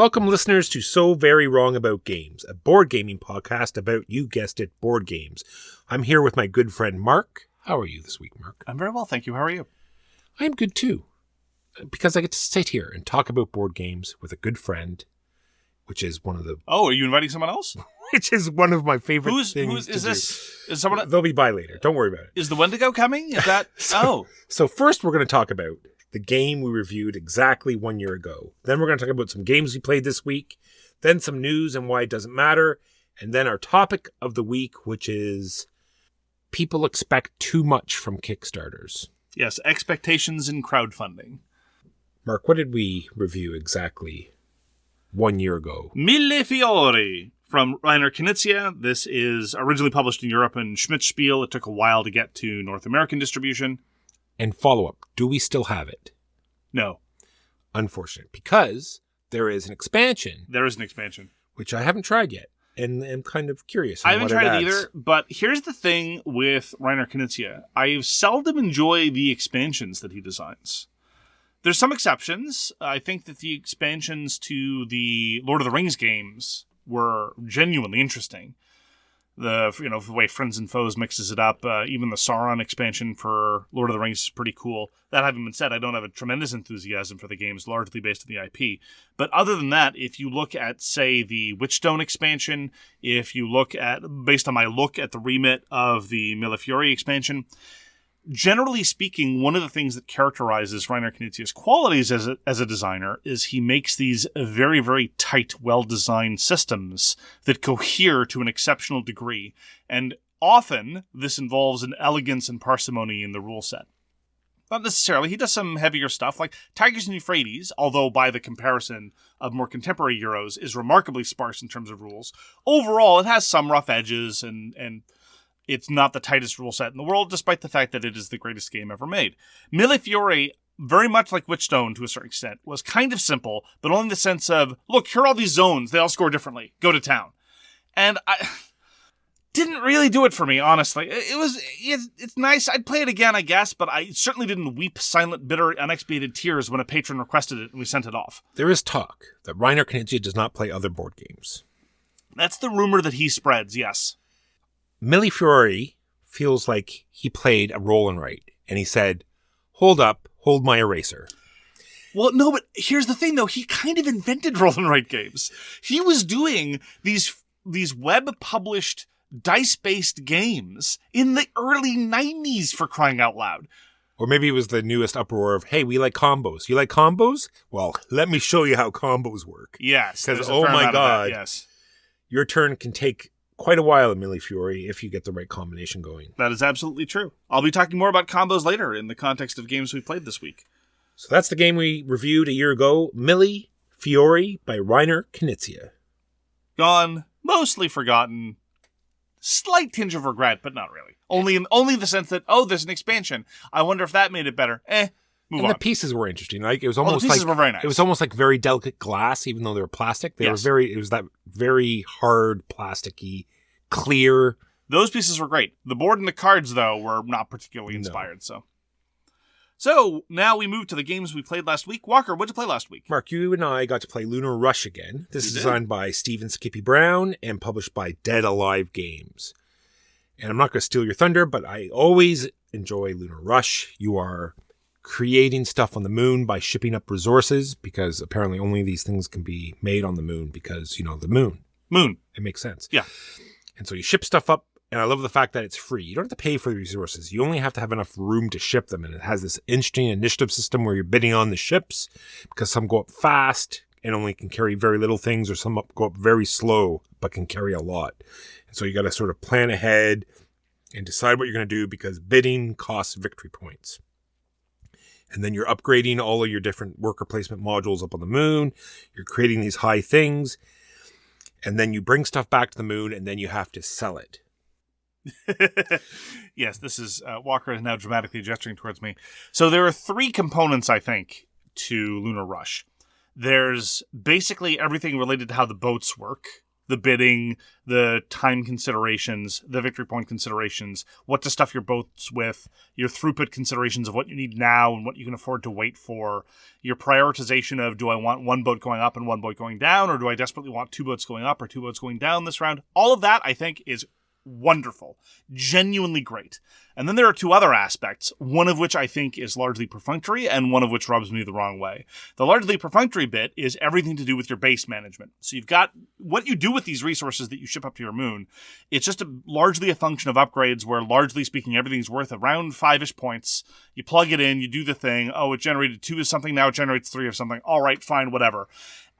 Welcome, listeners, to So Very Wrong About Games, a board gaming podcast about, you guessed it, board games. I'm here with my good friend Mark. How are you this week, Mark? I'm very well, thank you. How are you? I'm good, too, because I get to sit here and talk about board games with a good friend, which is one of the... Oh, are you inviting someone else? Which is one of my favorite things is to this? Is someone? They'll be by later. Don't worry about it. Is the Wendigo coming? Is that? So first we're going to talk about the game we reviewed exactly 1 year ago. Then we're going to talk about some games we played this week. Then some news and why it doesn't matter. And then our topic of the week, which is people expect too much from Kickstarters. Yes, expectations in crowdfunding. Mark, what did we review exactly 1 year ago? Mille Fiori from Reiner Knizia. This is originally published in Europe in Schmidt Spiele. It took a while to get to North American distribution. And follow-up, do we still have it? No. Unfortunate, because there is an expansion. There is an expansion. Which I haven't tried yet, and I'm kind of curious. I haven't tried it either, but here's the thing with Reiner Knizia. I seldom enjoy the expansions that he designs. There's some exceptions. I think that the expansions to the Lord of the Rings games were genuinely interesting. The way Friends and Foes mixes it up. Even the Sauron expansion for Lord of the Rings is pretty cool. That having been said, I don't have a tremendous enthusiasm for the games, largely based on the IP. But other than that, if you look at, say, the Witchstone expansion, if you look at, based on my look at the remit of the Mille Fiori expansion, generally speaking, one of the things that characterizes Reiner Knizia's qualities as a designer is he makes these very, very tight, well-designed systems that cohere to an exceptional degree. And often, this involves an elegance and parsimony in the rule set. Not necessarily. He does some heavier stuff, like Tigers and Euphrates, although by the comparison of more contemporary Euros, is remarkably sparse in terms of rules. Overall, it has some rough edges and it's not the tightest rule set in the world, despite the fact that it is the greatest game ever made. Mille Fiori, very much like Witchstone to a certain extent, was kind of simple, but only in the sense of, look, here are all these zones, they all score differently, go to town. And I didn't really do it for me, honestly. It's nice, I'd play it again, I guess, but I certainly didn't weep silent, bitter, unexpiated tears when a patron requested it and we sent it off. There is talk that Reiner Knizia does not play other board games. That's the rumor that he spreads, yes. Mille Fiori feels like he played a roll and write, and he said, hold up, hold my eraser. Well, no, but here's the thing, though. He kind of invented roll and write games. He was doing these web-published, dice-based games in the early 90s, for crying out loud. Or maybe it was the newest uproar of, hey, we like combos. You like combos? Well, let me show you how combos work. Yes. Because, oh my God, yes. Your turn can take quite a while in Mille Fiori if you get the right combination going. That is absolutely true. I'll be talking more about combos later in the context of games we played this week. So that's the game we reviewed a year ago, Mille Fiori by Reiner Knizia. Gone, mostly forgotten, slight tinge of regret, but not really. Only in the sense that, oh, there's an expansion. I wonder if that made it better. Move on. The pieces were interesting. Like it was almost the pieces were very nice. It was almost like very delicate glass, even though they were plastic. It was that very hard, plasticky, clear. Those pieces were great. The board and the cards, though, were not particularly inspired. No. So now we move to the games we played last week. Walker, what'd you play last week? Mark, you and I got to play Lunar Rush again. This is designed by Stephen Skippy Brown and published by Dead Alive Games. And I'm not going to steal your thunder, but I always enjoy Lunar Rush. You are creating stuff on the moon by shipping up resources, because apparently only these things can be made on the moon because, the moon. It makes sense. Yeah. And so you ship stuff up, and I love the fact that it's free. You don't have to pay for the resources. You only have to have enough room to ship them, and it has this interesting initiative system where you're bidding on the ships, because some go up fast and only can carry very little things, or some go up very slow but can carry a lot. And so you got to sort of plan ahead and decide what you're going to do, because bidding costs victory points. And then you're upgrading all of your different worker placement modules up on the moon. You're creating these high things. And then you bring stuff back to the moon, and then you have to sell it. Yes, this is... Walker is now dramatically gesturing towards me. So there are 3 components, I think, to Lunar Rush. There's basically everything related to how the boats work. the bidding, the time considerations, the victory point considerations, what to stuff your boats with, your throughput considerations of what you need now and what you can afford to wait for, your prioritization of, do I want one boat going up and one boat going down, or do I desperately want two boats going up or two boats going down this round? All of that, I think, is wonderful. Genuinely great. And then there are two other aspects, one of which I think is largely perfunctory and one of which rubs me the wrong way. The largely perfunctory bit is everything to do with your base management. So you've got what you do with these resources that you ship up to your moon. It's just largely a function of upgrades where, largely speaking, everything's worth around 5-ish points. You plug it in, you do the thing. Oh, it generated 2 of something, now it generates 3 of something. All right, fine, whatever.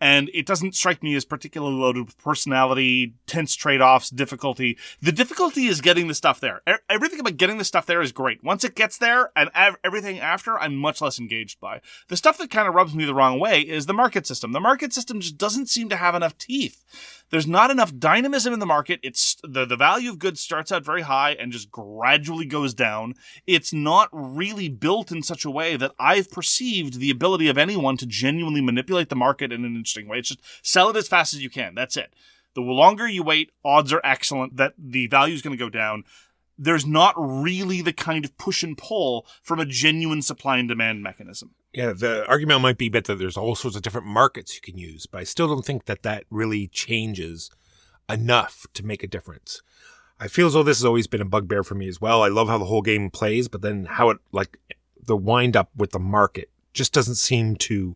And it doesn't strike me as particularly loaded with personality, tense trade-offs, difficulty. The difficulty is getting the stuff there. Everything about getting the stuff there is great. Once it gets there, and everything after, I'm much less engaged by. The stuff that kind of rubs me the wrong way is the market system. The market system just doesn't seem to have enough teeth. There's not enough dynamism in the market. It's the value of goods starts out very high and just gradually goes down. It's not really built in such a way that I've perceived the ability of anyone to genuinely manipulate the market in an interesting way. It's just sell it as fast as you can. That's it. The longer you wait, odds are excellent that the value is going to go down. There's not really the kind of push and pull from a genuine supply and demand mechanism. Yeah, the argument might be that there's all sorts of different markets you can use, but I still don't think that really changes enough to make a difference. I feel as though this has always been a bugbear for me as well. I love how the whole game plays, but then how it, like, the wind up with the market just doesn't seem to,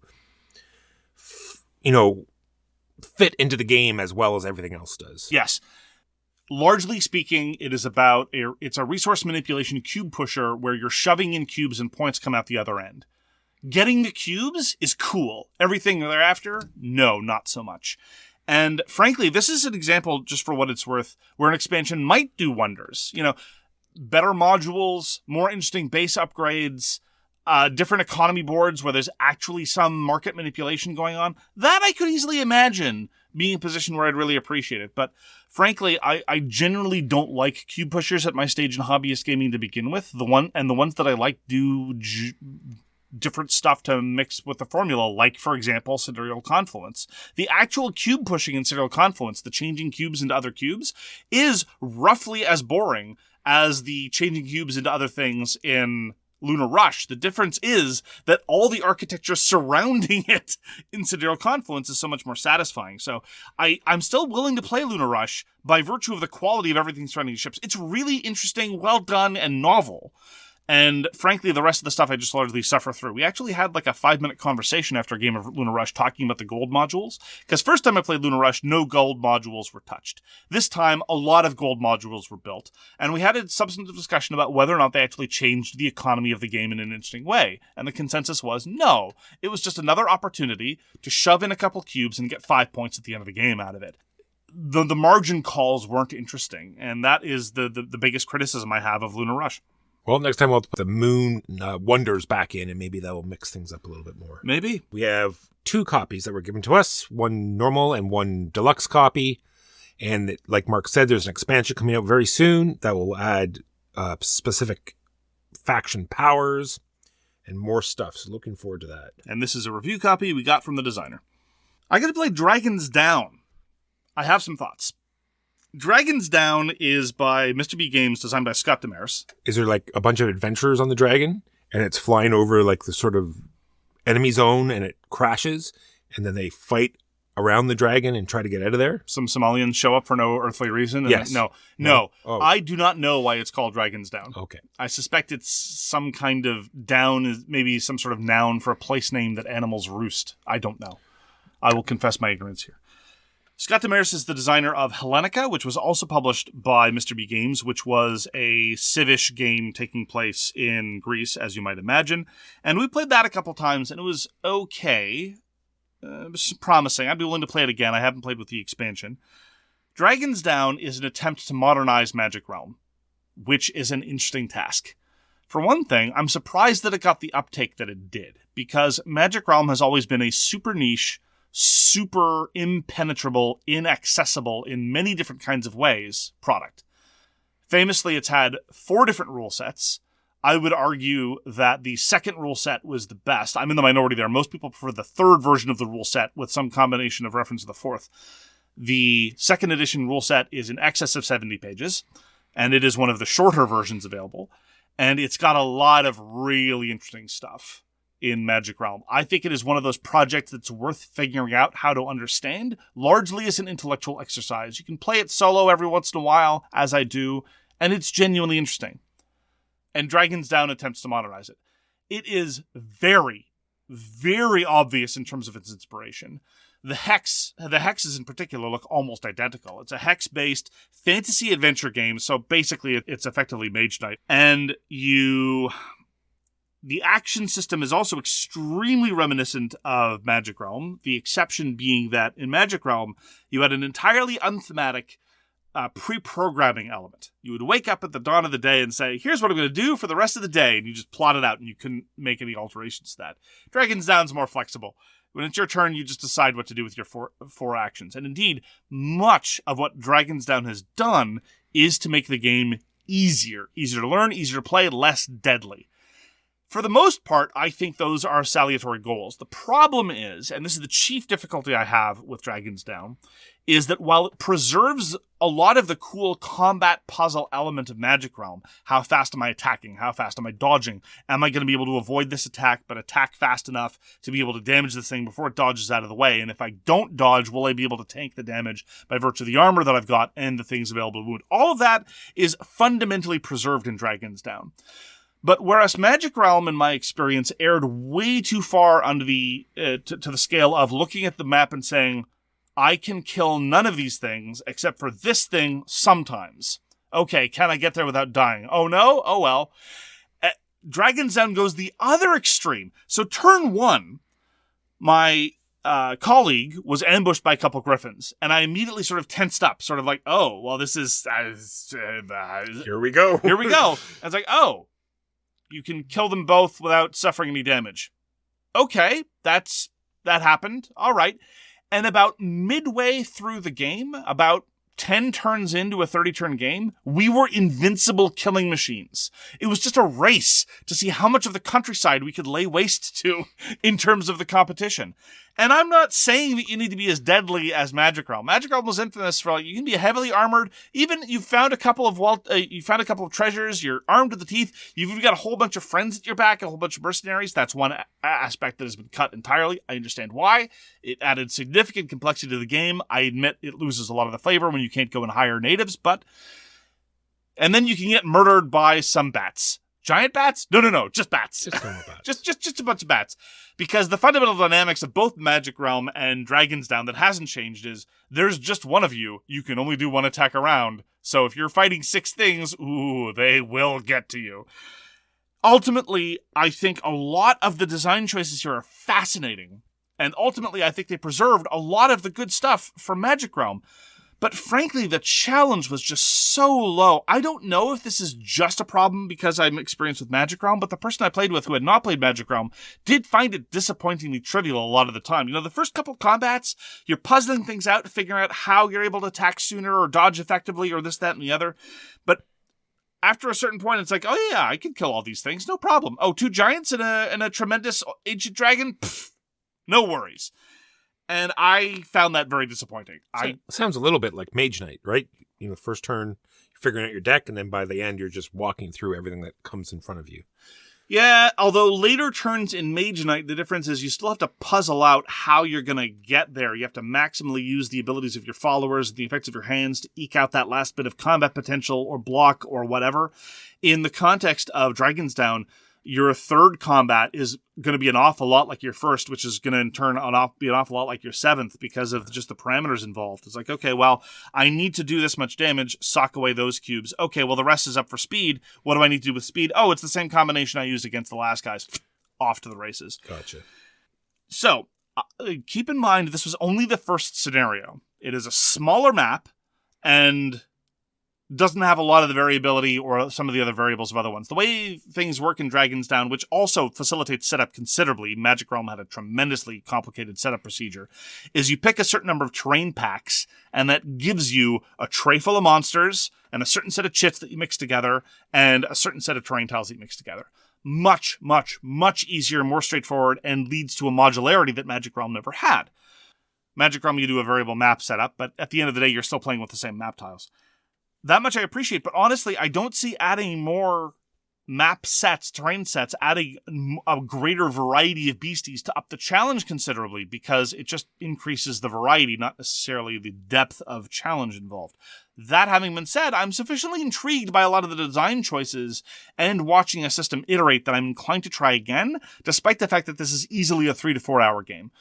fit into the game as well as everything else does. Yes. Largely speaking, it is about it's a resource manipulation cube pusher where you're shoving in cubes and points come out the other end. Getting the cubes is cool. Everything thereafter, no, not so much. And frankly, this is an example, just for what it's worth, where an expansion might do wonders. Better modules, more interesting base upgrades, different economy boards where there's actually some market manipulation going on. That I could easily imagine being a position where I'd really appreciate it. But frankly, I generally don't like cube pushers at my stage in hobbyist gaming to begin with. The ones that I like do different stuff to mix with the formula, like, for example, Sidereal Confluence. The actual cube pushing in Sidereal Confluence, the changing cubes into other cubes, is roughly as boring as the changing cubes into other things in Lunar Rush. The difference is that all the architecture surrounding it in Sidereal Confluence is so much more satisfying. So I'm still willing to play Lunar Rush by virtue of the quality of everything surrounding the ships. It's really interesting, well done, and novel. And frankly, the rest of the stuff I just largely suffer through. We actually had like a 5-minute conversation after a game of Lunar Rush talking about the gold modules. Because first time I played Lunar Rush, no gold modules were touched. This time, a lot of gold modules were built. And we had a substantive discussion about whether or not they actually changed the economy of the game in an interesting way. And the consensus was no. It was just another opportunity to shove in a couple cubes and get 5 points at the end of the game out of it. The margin calls weren't interesting. And that is the biggest criticism I have of Lunar Rush. Well, next time we'll put the moon wonders back in, and maybe that will mix things up a little bit more. Maybe. We have 2 copies that were given to us, one normal and one deluxe copy. And like Mark said, there's an expansion coming out very soon that will add specific faction powers and more stuff. So looking forward to that. And this is a review copy we got from the designer. I got to play Dragons Down. I have some thoughts. Dragons Down is by Mr. B Games, designed by Scott DeMers. Is there like a bunch of adventurers on the dragon, and it's flying over like the sort of enemy zone, and it crashes, and then they fight around the dragon and try to get out of there? Some Somalians show up for no earthly reason? Yes. No. Oh. I do not know why it's called Dragons Down. Okay. I suspect it's some kind of down, is maybe some sort of noun for a place name that animals roost. I don't know. I will confess my ignorance here. Scott DeMers is the designer of Hellenica, which was also published by Mr. B Games, which was a Civish game taking place in Greece, as you might imagine. And we played that a couple times, and it was okay. It was promising. I'd be willing to play it again. I haven't played with the expansion. Dragons Down is an attempt to modernize Magic Realm, which is an interesting task. For one thing, I'm surprised that it got the uptake that it did, because Magic Realm has always been a super niche, super impenetrable, inaccessible in many different kinds of ways product. Famously, it's had 4 different rule sets. I would argue that the second rule set was the best. I'm in the minority there. Most people prefer the third version of the rule set with some combination of reference to the fourth. The second edition rule set is in excess of 70 pages, and it is one of the shorter versions available, and it's got a lot of really interesting stuff in Magic Realm. I think it is one of those projects that's worth figuring out how to understand, largely as an intellectual exercise. You can play it solo every once in a while, as I do, and it's genuinely interesting. And Dragon's Down attempts to modernize it. It is very, very obvious in terms of its inspiration. The hexes in particular look almost identical. It's a hex-based fantasy adventure game, so basically it's effectively Mage Knight. And the action system is also extremely reminiscent of Magic Realm, the exception being that in Magic Realm, you had an entirely unthematic pre-programming element. You would wake up at the dawn of the day and say, here's what I'm going to do for the rest of the day, and you just plot it out, and you couldn't make any alterations to that. Dragon's Down's more flexible. When it's your turn, you just decide what to do with your four actions. And indeed, much of what Dragon's Down has done is to make the game easier. Easier to learn, easier to play, less deadly. For the most part, I think those are salutary goals. The problem is, and this is the chief difficulty I have with Dragon's Down, is that while it preserves a lot of the cool combat puzzle element of Magic Realm, how fast am I attacking? How fast am I dodging? Am I going to be able to avoid this attack, but attack fast enough to be able to damage this thing before it dodges out of the way? And if I don't dodge, will I be able to tank the damage by virtue of the armor that I've got and the things available to wound? All of that is fundamentally preserved in Dragon's Down. But whereas Magic Realm, in my experience, erred way too far under the to the scale of looking at the map and saying, I can kill none of these things except for this thing sometimes. Okay, can I get there without dying? Oh no? Oh well. Dragon's Down goes the other extreme. So turn one, my colleague was ambushed by a couple griffins, and I immediately sort of tensed up, sort of like, oh, well, this is... Here we go. Here we go. I was like, oh, you can kill them both without suffering any damage. Okay, that happened. All right. And about midway through the game, about 10 turns into a 30-turn game, we were invincible killing machines. It was just a race to see how much of the countryside we could lay waste to in terms of the competition. And I'm not saying that you need to be as deadly as Magic Realm. Magic Realm was infamous for, you can be heavily armored. Even you found a couple of treasures. You're armed to the teeth. You've even got a whole bunch of friends at your back, a whole bunch of mercenaries. That's one aspect that has been cut entirely. I understand why. It added significant complexity to the game. I admit it loses a lot of the flavor when you can't go and hire natives, and then you can get murdered by some bats. Giant bats? No, just bats. Just normal bats. just a bunch of bats. Because the fundamental dynamics of both Magic Realm and Dragon's Down that hasn't changed is there's just one of you. You can only do one attack a round. So if you're fighting 6 things, they will get to you. Ultimately, I think a lot of the design choices here are fascinating. And ultimately, I think they preserved a lot of the good stuff from Magic Realm. But frankly, the challenge was just so low. I don't know if this is just a problem because I'm experienced with Magic Realm, but the person I played with who had not played Magic Realm did find it disappointingly trivial a lot of the time. You know, the first couple combats, you're puzzling things out, figuring out how you're able to attack sooner or dodge effectively or this, that, and the other. But after a certain point, it's like, oh yeah, I can kill all these things, no problem. Oh, 2 giants and a tremendous ancient dragon? Pfft, no worries. And I found that very disappointing. Sounds a little bit like Mage Knight, right? You know, first turn, you're figuring out your deck, and then by the end, you're just walking through everything that comes in front of you. Yeah, although later turns in Mage Knight, the difference is you still have to puzzle out how you're going to get there. You have to maximally use the abilities of your followers and the effects of your hands to eke out that last bit of combat potential or block or whatever. In the context of Dragon's Down, your third combat is going to be an awful lot like your first, which is going to in turn be an awful lot like your 7th because of just the parameters involved. It's like, okay, well, I need to do this much damage, sock away those cubes. Okay, well, the rest is up for speed. What do I need to do with speed? Oh, it's the same combination I used against the last guys. Off to the races. Gotcha. So, keep in mind, this was only the first scenario. It is a smaller map, and doesn't have a lot of the variability or some of the other variables of other ones. The way things work in Dragon's Down, which also facilitates setup considerably, Magic Realm had a tremendously complicated setup procedure, is you pick a certain number of terrain packs, and that gives you a tray full of monsters, and a certain set of chits that you mix together, and a certain set of terrain tiles that you mix together. Much, much, much easier, more straightforward, and leads to a modularity that Magic Realm never had. Magic Realm, you do a variable map setup, but at the end of the day, you're still playing with the same map tiles. That much I appreciate, but honestly, I don't see adding more map sets, terrain sets, adding a greater variety of beasties to up the challenge considerably, because it just increases the variety, not necessarily the depth of challenge involved. That having been said, I'm sufficiently intrigued by a lot of the design choices and watching a system iterate that I'm inclined to try again, despite the fact that this is easily a 3 to 4 hour game.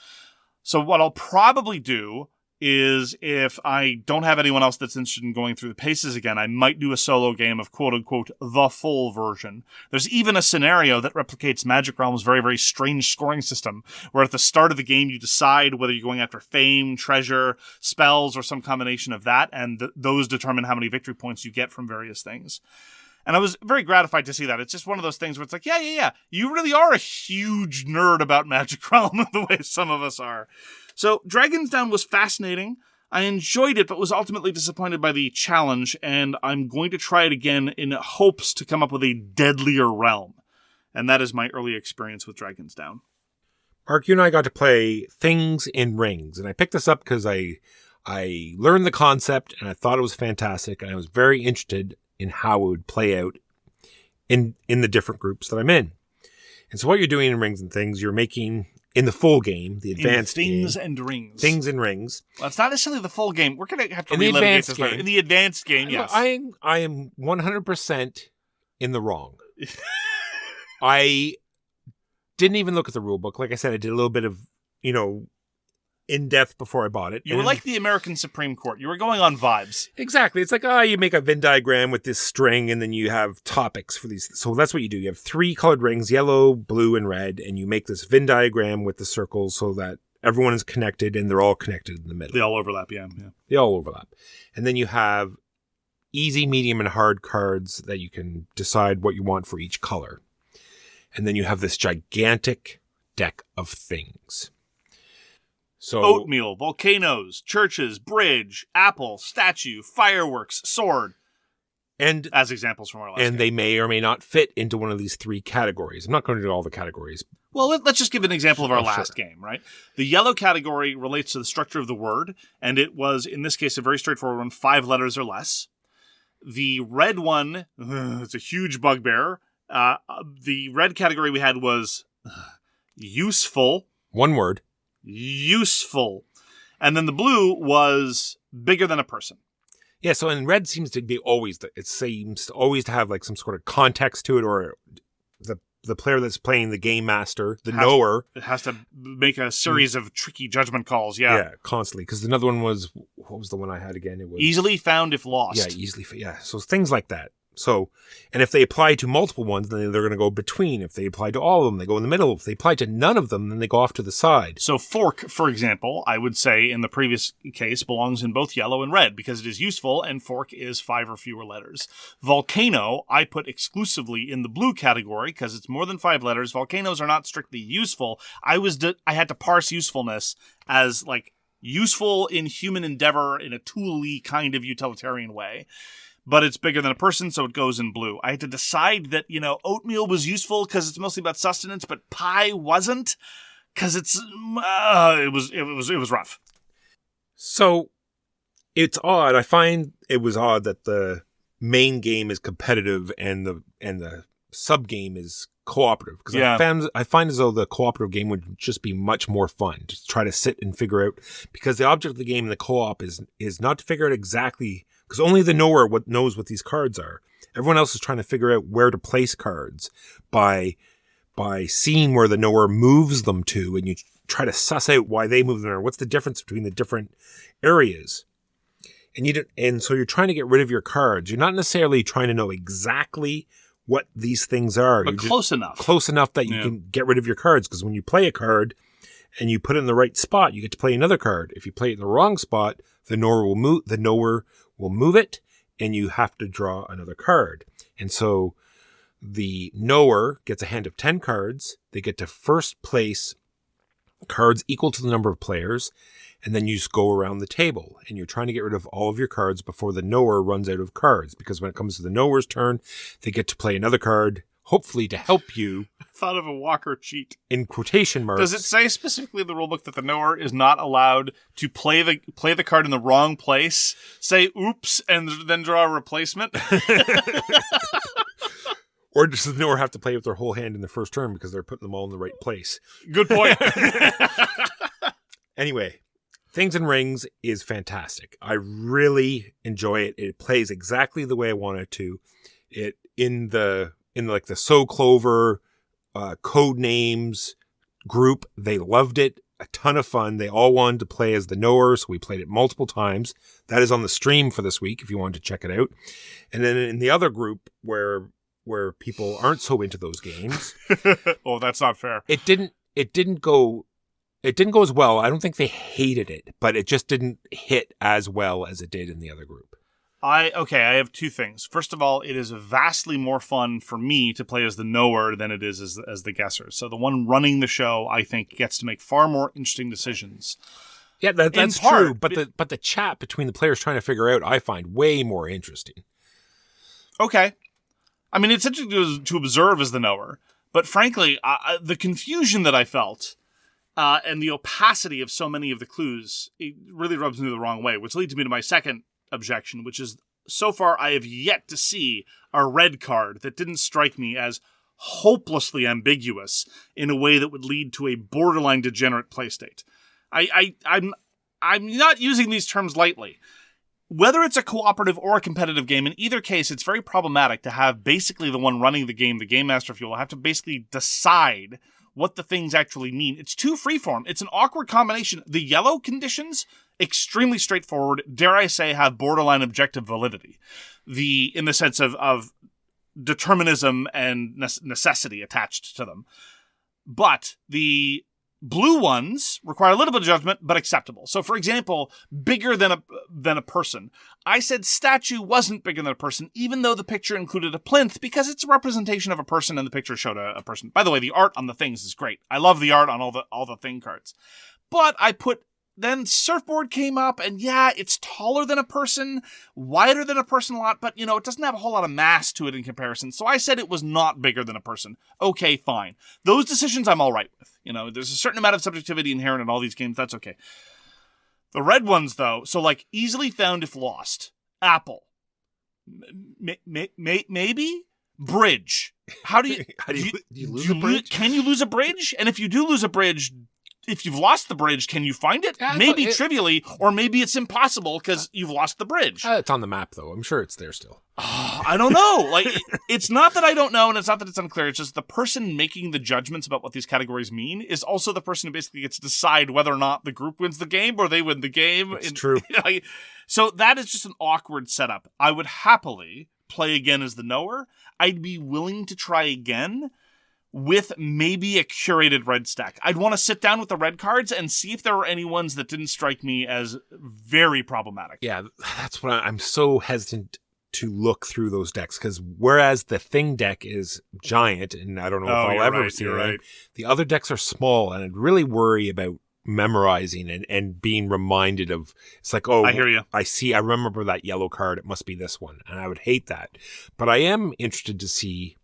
So what I'll probably do is, if I don't have anyone else that's interested in going through the paces again, I might do a solo game of quote-unquote the full version. There's even a scenario that replicates Magic Realm's very, very strange scoring system, where at the start of the game you decide whether you're going after fame, treasure, spells, or some combination of that, and those determine how many victory points you get from various things. And I was very gratified to see that. It's just one of those things where it's like, yeah, you really are a huge nerd about Magic Realm the way some of us are. So Dragon's Down was fascinating. I enjoyed it, but was ultimately disappointed by the challenge, and I'm going to try it again in hopes to come up with a deadlier realm. And that is my early experience with Dragon's Down. Mark, you and I got to play Things in Rings, and I picked this up because I learned the concept, and I thought it was fantastic, and I was very interested in how it would play out in the different groups that I'm in. And so what you're doing in Rings and Things, you're making, in the full game, the advanced Things game, and Rings. Things and Rings. Well, it's not necessarily the full game. We're going to have to In the relitigate advanced this game. later. In the advanced game, yes. I am 100% in the wrong. I didn't even look at the rule book. Like I said, I did a little bit of, in-depth before I bought it. You were like the American Supreme Court. You were going on vibes. Exactly. It's like, you make a Venn diagram with this string, and then you have topics for these. So that's what you do. You have 3 colored rings, yellow, blue, and red, and you make this Venn diagram with the circles so that everyone is connected, and they're all connected in the middle. They all overlap, yeah. They all overlap. And then you have easy, medium, and hard cards that you can decide what you want for each color. And then you have this gigantic deck of things. So, oatmeal, volcanoes, churches, bridge, apple, statue, fireworks, sword. And as examples from our last game. They may or may not fit into one of these 3 categories. I'm not going to do all the categories. Well, let's just give an example of our last game, right? The yellow category relates to the structure of the word, and it was, in this case, a very straightforward one, 5 letters or less. The red one, it's a huge bugbear. The red category we had was useful. One word. Useful. And then the blue was bigger than a person. Yeah, so in red seems to be always, it seems to always to have like some sort of context to it, or the player that's playing the game master, the knower. It has to make a series of tricky judgment calls, yeah. Yeah, constantly. Because another one was, what was the one I had again? It was easily found if lost. Yeah, so things like that. So, and if they apply to multiple ones, then they're going to go between. If they apply to all of them, they go in the middle. If they apply to none of them, then they go off to the side. So fork, for example, I would say in the previous case belongs in both yellow and red because it is useful and fork is 5 or fewer letters. Volcano, I put exclusively in the blue category because it's more than 5 letters. Volcanoes are not strictly useful. I had to parse usefulness as like useful in human endeavor in a tool-y kind of utilitarian way. But it's bigger than a person, so it goes in blue. I had to decide that, oatmeal was useful because it's mostly about sustenance, but pie wasn't because it was rough. So it's odd. I find it was odd that the main game is competitive and the sub game is cooperative, because I find as though the cooperative game would just be much more fun to try to sit and figure out, because the object of the game in the co-op is not to figure out exactly. Because only the knower knows what these cards are. Everyone else is trying to figure out where to place cards by seeing where the knower moves them to, and you try to suss out why they move them or what's the difference between the different areas. And so you're trying to get rid of your cards. You're not necessarily trying to know exactly what these things are. But close enough. Close enough that you can get rid of your cards. Because when you play a card and you put it in the right spot, you get to play another card. If you play it in the wrong spot, the knower will move it, and you have to draw another card. And so the knower gets a hand of 10 cards. They get to first place cards equal to the number of players, and then you just go around the table, and you're trying to get rid of all of your cards before the knower runs out of cards, because when it comes to the knower's turn, they get to play another card, hopefully to help you, Thought of a walker cheat. in quotation marks. Does it say specifically in the rulebook that the knower is not allowed to play the card in the wrong place, say oops, and then draw a replacement? Or does the knower have to play with their whole hand in the first turn because they're putting them all in the right place? Good point. Anyway, Things and Rings is fantastic. I really enjoy it. It plays exactly the way I want it to. It in the So Clover code names group, they loved it. A ton of fun. They all wanted to play as the knower, so we played it multiple times. That is on the stream for this week if you wanted to check it out. And then in the other group where people aren't so into those games, oh, that's not fair. It didn't go as well. I don't think they hated it, but it just didn't hit as well as it did in the other group. I have two things. First of all, it is vastly more fun for me to play as the knower than it is as the guesser. So the one running the show, I think, gets to make far more interesting decisions. Yeah, that's true. But the chat between the players trying to figure out, I find way more interesting. Okay. I mean, it's interesting to observe as the knower. But frankly, the confusion that I felt and the opacity of so many of the clues, it really rubs me the wrong way, which leads me to my second objection, which is, so far I have yet to see a red card that didn't strike me as hopelessly ambiguous in a way that would lead to a borderline degenerate playstate. I'm not using these terms lightly. Whether it's a cooperative or a competitive game, in either case, it's very problematic to have basically the one running the game master, if you will, have to basically decide what the things actually mean. It's too freeform. It's an awkward combination. The yellow conditions, extremely straightforward, dare I say, have borderline objective validity. In the sense of determinism and necessity attached to them. But the blue ones require a little bit of judgment, but acceptable. So, for example, bigger than a person. I said statue wasn't bigger than a person, even though the picture included a plinth, because it's a representation of a person and the picture showed a person. By the way, the art on the things is great. I love the art on all the thing cards. But then surfboard came up, and yeah, it's taller than a person, wider than a person a lot, but, it doesn't have a whole lot of mass to it in comparison. So I said it was not bigger than a person. Okay, fine. Those decisions I'm all right with. There's a certain amount of subjectivity inherent in all these games. That's okay. The red ones, though, so like easily found if lost. Apple. Maybe? Bridge. How do you lose a bridge? Can you lose a bridge? And if you do lose a bridge, if you've lost the bridge, can you find it? Yeah, maybe trivially, or maybe it's impossible because you've lost the bridge. It's on the map, though. I'm sure it's there still. I don't know. It's not that I don't know, and it's not that it's unclear. It's just the person making the judgments about what these categories mean is also the person who basically gets to decide whether or not the group wins the game or they win the game. It's true. So that is just an awkward setup. I would happily play again as the knower. I'd be willing to try again with maybe a curated red stack. I'd want to sit down with the red cards and see if there were any ones that didn't strike me as very problematic. Yeah, that's what I'm so hesitant to look through those decks, because whereas the thing deck is giant, and I don't know if I'll ever see it, the other decks are small, and I'd really worry about memorizing and being reminded of, it's like, oh, I hear you. I remember that yellow card, it must be this one, and I would hate that. But I am interested to see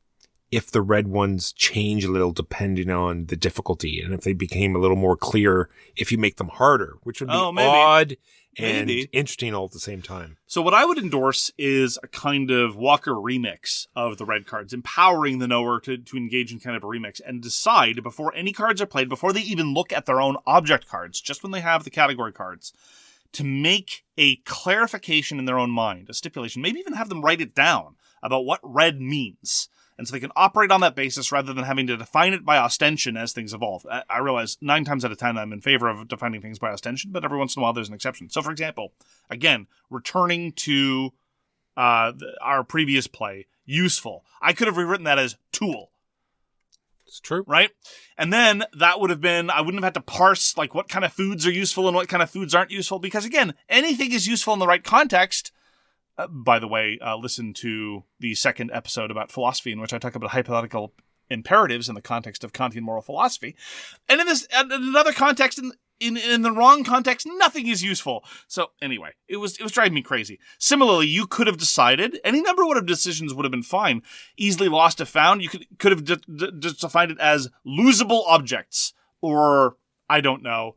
if the red ones change a little depending on the difficulty, and if they became a little more clear if you make them harder, which would be odd and interesting all at the same time. So what I would endorse is a kind of Walker remix of the red cards, empowering the knower to engage in kind of a remix and decide before any cards are played, before they even look at their own object cards, just when they have the category cards, to make a clarification in their own mind, a stipulation, maybe even have them write it down about what red means. And so they can operate on that basis rather than having to define it by ostension as things evolve. I realize 9 times out of 10 I'm in favor of defining things by ostension, but every once in a while there's an exception. So, for example, again, returning to our previous play, useful. I could have rewritten that as tool. It's true. Right? And then that would have been, I wouldn't have had to parse like what kind of foods are useful and what kind of foods aren't useful, because again, anything is useful in the right context. By the way, listen to the second episode about philosophy, in which I talk about hypothetical imperatives in the context of Kantian moral philosophy. And in another context, in the wrong context, nothing is useful. So anyway, it was driving me crazy. Similarly, you could have decided, any number of decisions would have been fine. Easily lost if found. You could have just defined it as losable objects, or I don't know,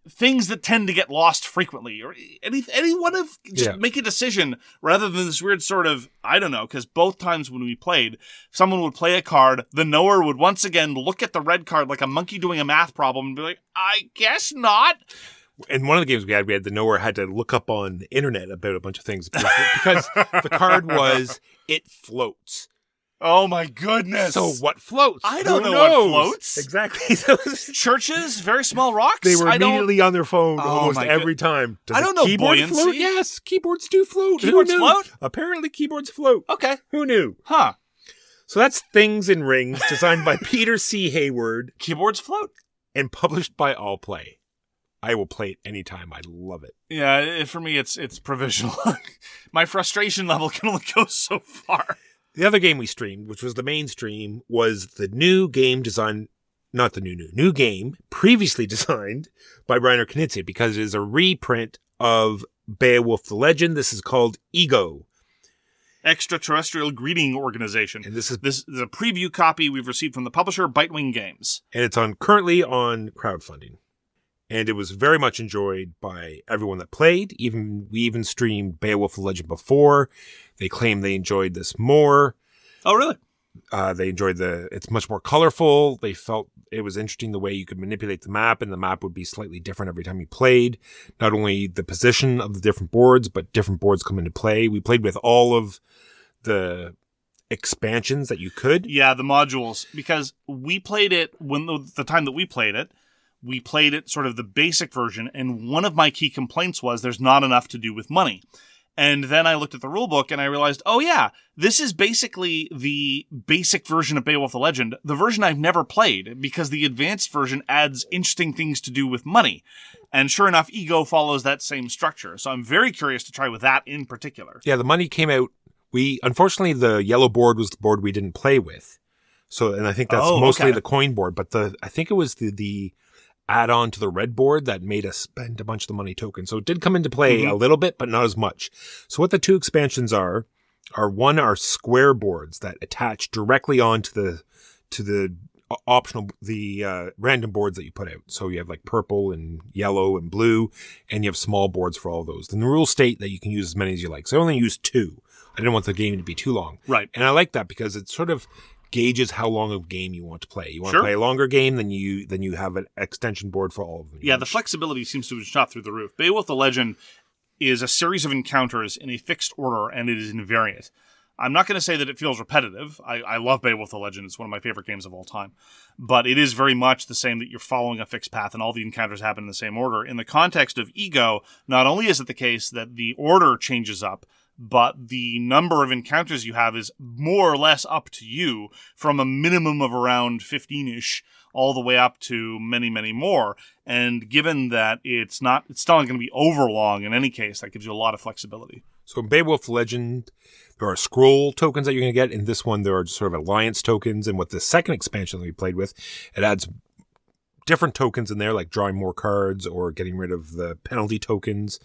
things that tend to get lost frequently, or any one of just make a decision rather than this weird sort of, I don't know, because both times when we played, someone would play a card, the knower would once again look at the red card like a monkey doing a math problem and be like, I guess not. In one of the games we had the knower had to look up on the internet about a bunch of things because the card was, it floats. Oh my goodness. So what floats? I don't know what floats. Exactly. Churches, very small rocks. They were immediately on their phone almost every time. Does I don't know buoyancy. Float? Yes, keyboards do float. Keyboards float? Apparently keyboards float. Okay. Who knew? Huh. So that's Things in Rings, designed by Peter C. Hayward. Keyboards float. And published by Allplay. I will play it anytime. I love it. Yeah, for me it's provisional. My frustration level can only go so far. The other game we streamed, which was the main stream, was the new game designed, not the new game, previously designed by Reiner Knizia, because it is a reprint of Beowulf the Legend. This is called Ego. Extraterrestrial Greeting Organization. And this is a preview copy we've received from the publisher, Bitewing Games. And it's currently on crowdfunding. And it was very much enjoyed by everyone that played. We even streamed Beowulf the Legend before. They claim they enjoyed this more. Oh, really? They enjoyed it's much more colorful. They felt it was interesting the way you could manipulate the map, and the map would be slightly different every time you played. Not only the position of the different boards, but different boards come into play. We played with all of the expansions that you could. Yeah, the modules. Because we played it the time that we played it sort of the basic version, and one of my key complaints was there's not enough to do with money. And then I looked at the rulebook and I realized, oh yeah, this is basically the basic version of Beowulf the Legend, the version I've never played, because the advanced version adds interesting things to do with money. And sure enough, Ego follows that same structure. So I'm very curious to try with that in particular. Yeah, the money came out. Unfortunately, the yellow board was the board we didn't play with. So, and I think that's mostly the coin board, but I think it was the add-on to the red board that made us spend a bunch of the money tokens. So it did come into play a little bit, but not as much. So what the two expansions are square boards that attach directly onto the optional, random boards that you put out. So you have like purple and yellow and blue, and you have small boards for all those. And the rules state that you can use as many as you like. So I only used 2. I didn't want the game to be too long. Right. And I like that because it sort of gauges how long of a game you want to play. You want to play a longer game, then you have an extension board for all of them. Yeah, the flexibility seems to have shot through the roof. Beowulf the Legend is a series of encounters in a fixed order, and it is invariant. I'm not going to say that it feels repetitive. I love Beowulf the Legend. It's one of my favorite games of all time. But it is very much the same, that you're following a fixed path and all the encounters happen in the same order. In the context of Ego, not only is it the case that the order changes up, but the number of encounters you have is more or less up to you, from a minimum of around 15-ish all the way up to many, many more. And given that it's still not going to be overlong in any case, that gives you a lot of flexibility. So in Beowulf Legend, there are scroll tokens that you're going to get. In this one, there are sort of alliance tokens. And with the second expansion that we played with, it adds different tokens in there, like drawing more cards or getting rid of the penalty tokens.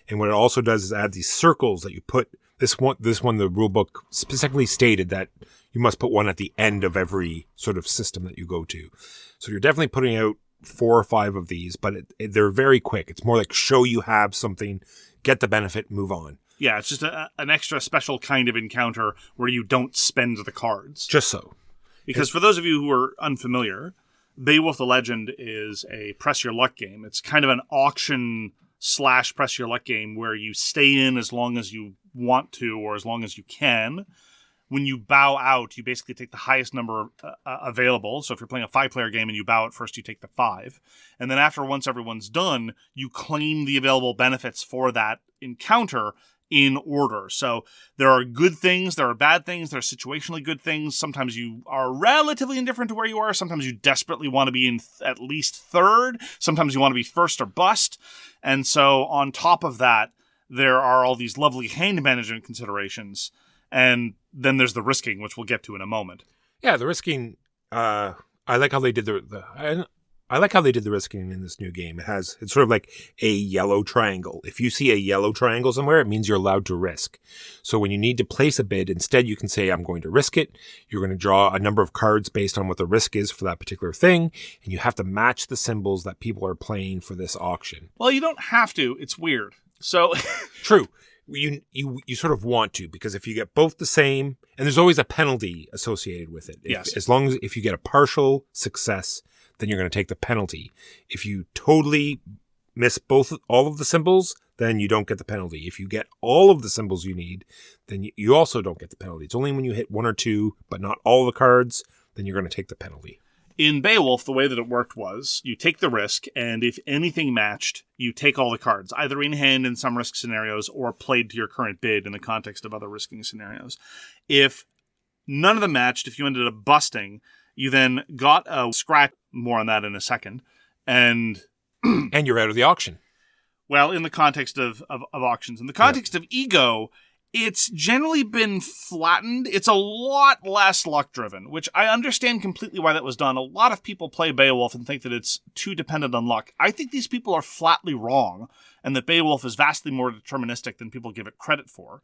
And what it also does is add these circles that you put. This one, the rulebook specifically stated that you must put one at the end of every sort of system that you go to. So you're definitely putting out 4 or 5 of these, but they're very quick. It's more like show you have something, get the benefit, move on. Yeah, it's just an extra special kind of encounter where you don't spend the cards. Just so. Because for those of you who are unfamiliar, Beowulf the Legend is a press your luck game. It's kind of an auction / press your luck game where you stay in as long as you want to or as long as you can. When you bow out, you basically take the highest number available. So if you're playing a 5-player game and you bow out first, you take the 5. And then once everyone's done, you claim the available benefits for that encounter in order. So there are good things, there are bad things, there are situationally good things. Sometimes you are relatively indifferent to where you are. Sometimes you desperately want to be in at least third. Sometimes you want to be first or bust. And so on top of that, there are all these lovely hand management considerations. And then there's the risking, which we'll get to in a moment. Yeah, the risking, I like how they did I like how they did the risking in this new game. It's sort of like a yellow triangle. If you see a yellow triangle somewhere, it means you're allowed to risk. So when you need to place a bid, instead you can say, I'm going to risk it. You're going to draw a number of cards based on what the risk is for that particular thing. And you have to match the symbols that people are playing for this auction. Well, you don't have to. It's weird. So True. You sort of want to, because if you get both the same, and there's always a penalty associated with it. Yes. As long as if you get a partial success, then you're going to take the penalty. If you totally miss all of the symbols, then you don't get the penalty. If you get all of the symbols you need, then you also don't get the penalty. It's only when you hit one or two, but not all the cards, then you're going to take the penalty. In Beowulf, the way that it worked was you take the risk, and if anything matched, you take all the cards, either in hand in some risk scenarios or played to your current bid in the context of other risking scenarios. If none of them matched, if you ended up busting, you then got a scratch. More on that in a second. And and you're out of the auction. Well, in the context of auctions. In the context of Ego, it's generally been flattened. It's a lot less luck-driven, which I understand completely why that was done. A lot of people play Beowulf and think that it's too dependent on luck. I think these people are flatly wrong, and that Beowulf is vastly more deterministic than people give it credit for,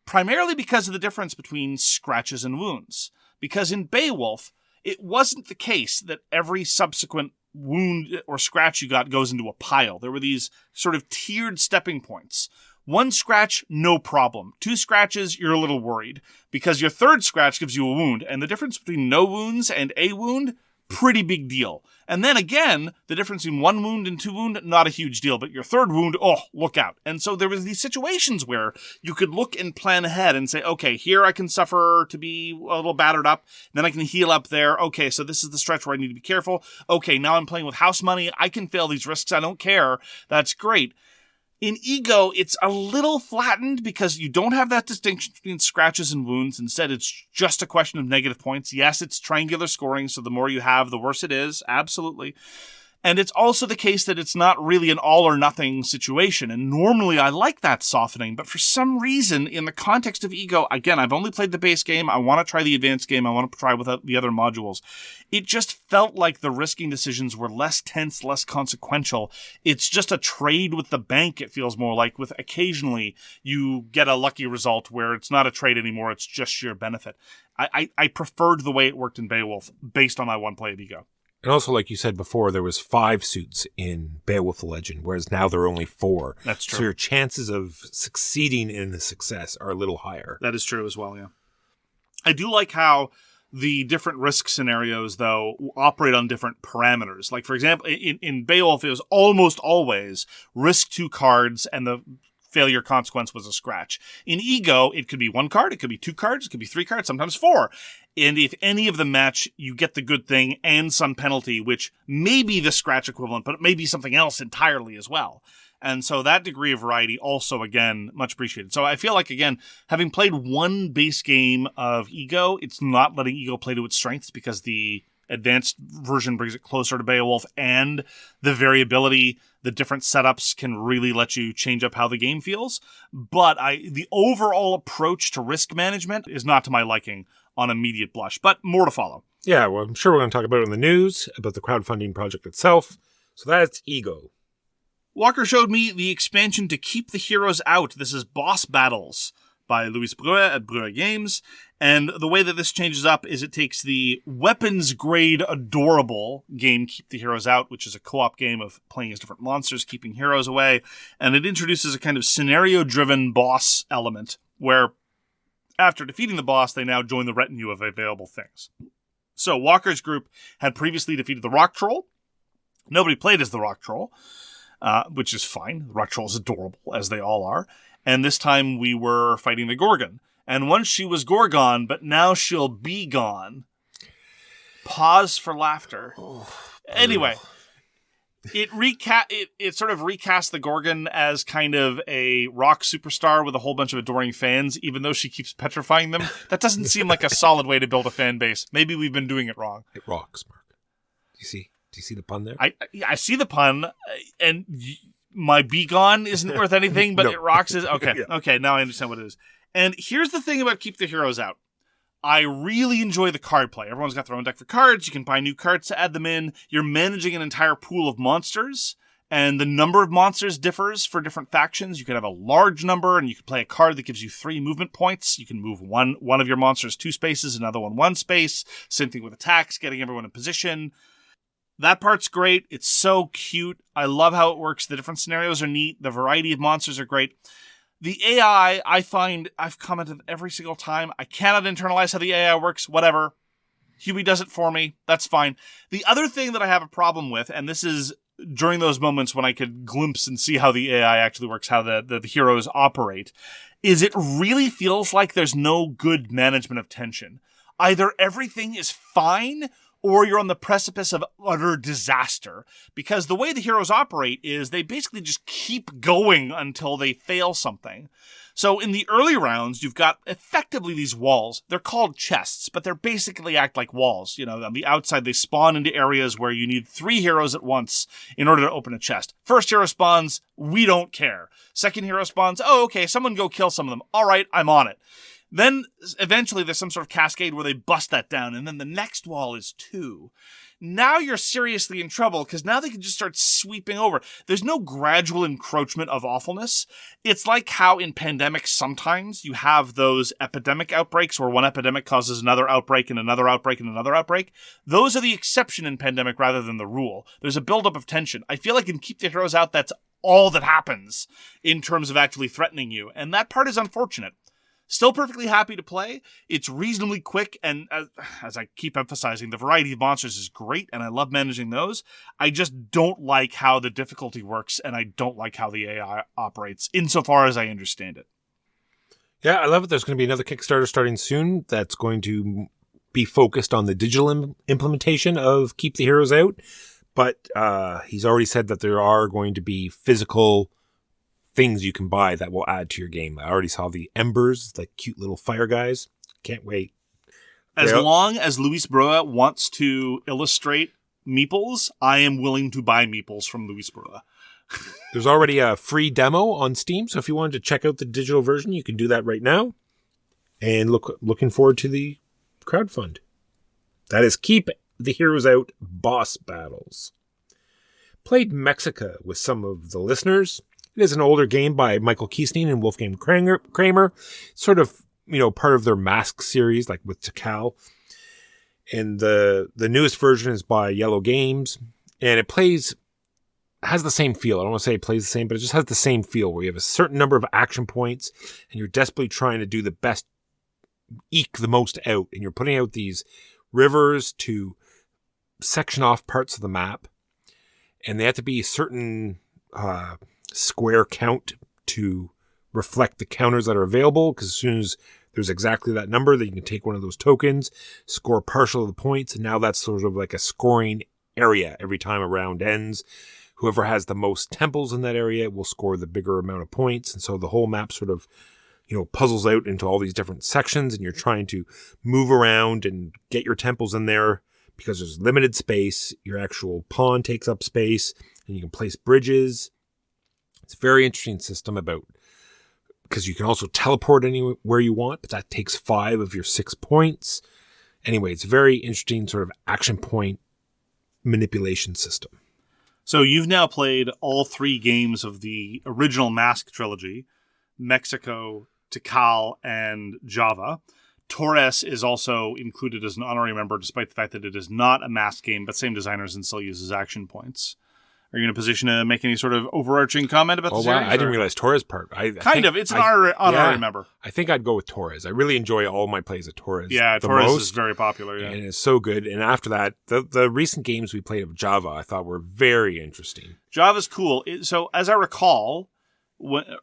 primarily because of the difference between scratches and wounds. Because in Beowulf, it wasn't the case that every subsequent wound or scratch you got goes into a pile. There were these sort of tiered stepping points. One scratch, no problem. Two scratches, you're a little worried, because your third scratch gives you a wound, and the difference between no wounds and a wound, pretty big deal. And then again, the difference between one wound and two wound, not a huge deal, but your third wound, oh, look out. And so there was these situations where you could look and plan ahead and say, okay, here I can suffer to be a little battered up, then I can heal up there. Okay, so this is the stretch where I need to be careful. Okay, now I'm playing with house money. I can fail these risks. I don't care. That's great. In Ego, it's a little flattened because you don't have that distinction between scratches and wounds. Instead, it's just a question of negative points. Yes, it's triangular scoring, so the more you have, the worse it is. Absolutely. And it's also the case that it's not really an all-or-nothing situation. And normally I like that softening, but for some reason, in the context of Ego, again, I've only played the base game. I want to try the advanced game. I want to try with the other modules. It just felt like the risking decisions were less tense, less consequential. It's just a trade with the bank, it feels more like, with occasionally you get a lucky result where it's not a trade anymore. It's just sheer benefit. I preferred the way it worked in Beowulf based on my one play of Ego. And also, like you said before, there was 5 suits in Beowulf the Legend, whereas now there are only 4. That's true. So your chances of succeeding in the success are a little higher. That is true as well, yeah. I do like how the different risk scenarios, though, operate on different parameters. Like, for example, in Beowulf, it was almost always risk 2 cards and the failure consequence was a scratch. In Ego, it could be 1 card, it could be 2 cards, it could be 3 cards, sometimes 4. And if any of them match, you get the good thing and some penalty, which may be the scratch equivalent, but it may be something else entirely as well. And so that degree of variety also, again, much appreciated. So I feel like, again, having played one base game of Ego, it's not letting Ego play to its strengths because the advanced version brings it closer to Beowulf, and the variability, the different setups can really let you change up how the game feels. But the overall approach to risk management is not to my liking on immediate blush, but more to follow. Yeah, well, I'm sure we're going to talk about it in the news, about the crowdfunding project itself. So that's Ego. Walker showed me the expansion to Keep the Heroes Out. This is Boss Battles by Luís Brueh at Brueh Games. And the way that this changes up is it takes the weapons-grade adorable game Keep the Heroes Out, which is a co-op game of playing as different monsters, keeping heroes away, and it introduces a kind of scenario-driven boss element where after defeating the boss, they now join the retinue of available things. So Walker's group had previously defeated the Rock Troll. Nobody played as the Rock Troll, which is fine. The Rock Troll is adorable, as they all are. And this time we were fighting the Gorgon. And once she was Gorgon, but now she'll be gone. Pause for laughter. Anyway, it sort of recast the Gorgon as kind of a rock superstar with a whole bunch of adoring fans, even though she keeps petrifying them. That doesn't seem like a solid way to build a fan base. Maybe we've been doing it wrong. It rocks, Mark. Do you see the pun there? I see the pun, and my be gone isn't worth anything, but No. it rocks is okay. Yeah. Okay, now I understand what it is. And here's the thing about Keep the Heroes Out. I really enjoy the card play. Everyone's got their own deck for cards. You can buy new cards to add them in. You're managing an entire pool of monsters, and the number of monsters differs for different factions. You could have a large number, and you could play a card that gives you 3 movement points. You can move one of your monsters 2 spaces, another one 1 space. Same thing with attacks, getting everyone in position. That part's great. It's so cute. I love how it works. The different scenarios are neat. The variety of monsters are great. The AI, I find, I've commented every single time, I cannot internalize how the AI works, whatever. Huey does it for me, that's fine. The other thing that I have a problem with, and this is during those moments when I could glimpse and see how the AI actually works, how the heroes operate, is it really feels like there's no good management of tension. Either everything is fine, or you're on the precipice of utter disaster. Because the way the heroes operate is they basically just keep going until they fail something. So in the early rounds, you've got effectively these walls. They're called chests, but they're basically act like walls. You know, on the outside, they spawn into areas where you need 3 heroes at once in order to open a chest. First hero spawns, we don't care. Second hero spawns, oh, okay, someone go kill some of them. All right, I'm on it. Then, eventually, there's some sort of cascade where they bust that down, and then the next wall is 2. Now you're seriously in trouble, because now they can just start sweeping over. There's no gradual encroachment of awfulness. It's like how in pandemics sometimes you have those epidemic outbreaks where one epidemic causes another outbreak and another outbreak and another outbreak. Those are the exception in pandemic rather than the rule. There's a buildup of tension. I feel like in Keep the Heroes Out, that's all that happens in terms of actually threatening you, and that part is unfortunate. Still perfectly happy to play. It's reasonably quick, and as I keep emphasizing, the variety of monsters is great, and I love managing those. I just don't like how the difficulty works, and I don't like how the AI operates, insofar as I understand it. Yeah, I love it. There's going to be another Kickstarter starting soon that's going to be focused on the digital implementation of Keep the Heroes Out, but he's already said that there are going to be physical things you can buy that will add to your game. I already saw the embers, the cute little fire guys. Can't wait. As long as Luís Brueh wants to illustrate meeples, I am willing to buy meeples from Luís Brueh. There's already a free demo on Steam, so if you wanted to check out the digital version, you can do that right now. And looking forward to the crowdfund. That is Keep the Heroes Out boss battles. Played Mexica with some of the listeners. It is an older game by Michael Kiesling and Wolfgang Kramer. Sort of, part of their Mask series, like with Tikal. And the newest version is by Yellow Games. And it has the same feel. I don't want to say it plays the same, but it just has the same feel where you have a certain number of action points and you're desperately trying to do the best, eke the most out. And you're putting out these rivers to section off parts of the map. And they have to be a certain square count to reflect the counters that are available, because as soon as there's exactly that number, then you can take one of those tokens, score partial of the points, and now that's sort of like a scoring area every time a round ends. Whoever has the most temples in that area will score the bigger amount of points, and so the whole map sort of puzzles out into all these different sections, and you're trying to move around and get your temples in there because there's limited space. Your actual pawn takes up space, and you can place bridges. It's a very interesting system because you can also teleport anywhere you want, but that takes 5 of your 6 points. Anyway, it's a very interesting sort of action point manipulation system. So you've now played all 3 games of the original Mask trilogy, Mexico, Tikal, and Java. Torres is also included as an honorary member, despite the fact that it is not a Mask game, but same designers and still uses action points. Are you in a position to make any sort of overarching comment about the series? Wow. I didn't realize Torres part. It's an honorary member. I think I'd go with Torres. I really enjoy all my plays of Torres. Yeah, Torres is very popular. Yeah. And it's so good. And after that, the recent games we played of Java, I thought were very interesting. Java's cool. So as I recall,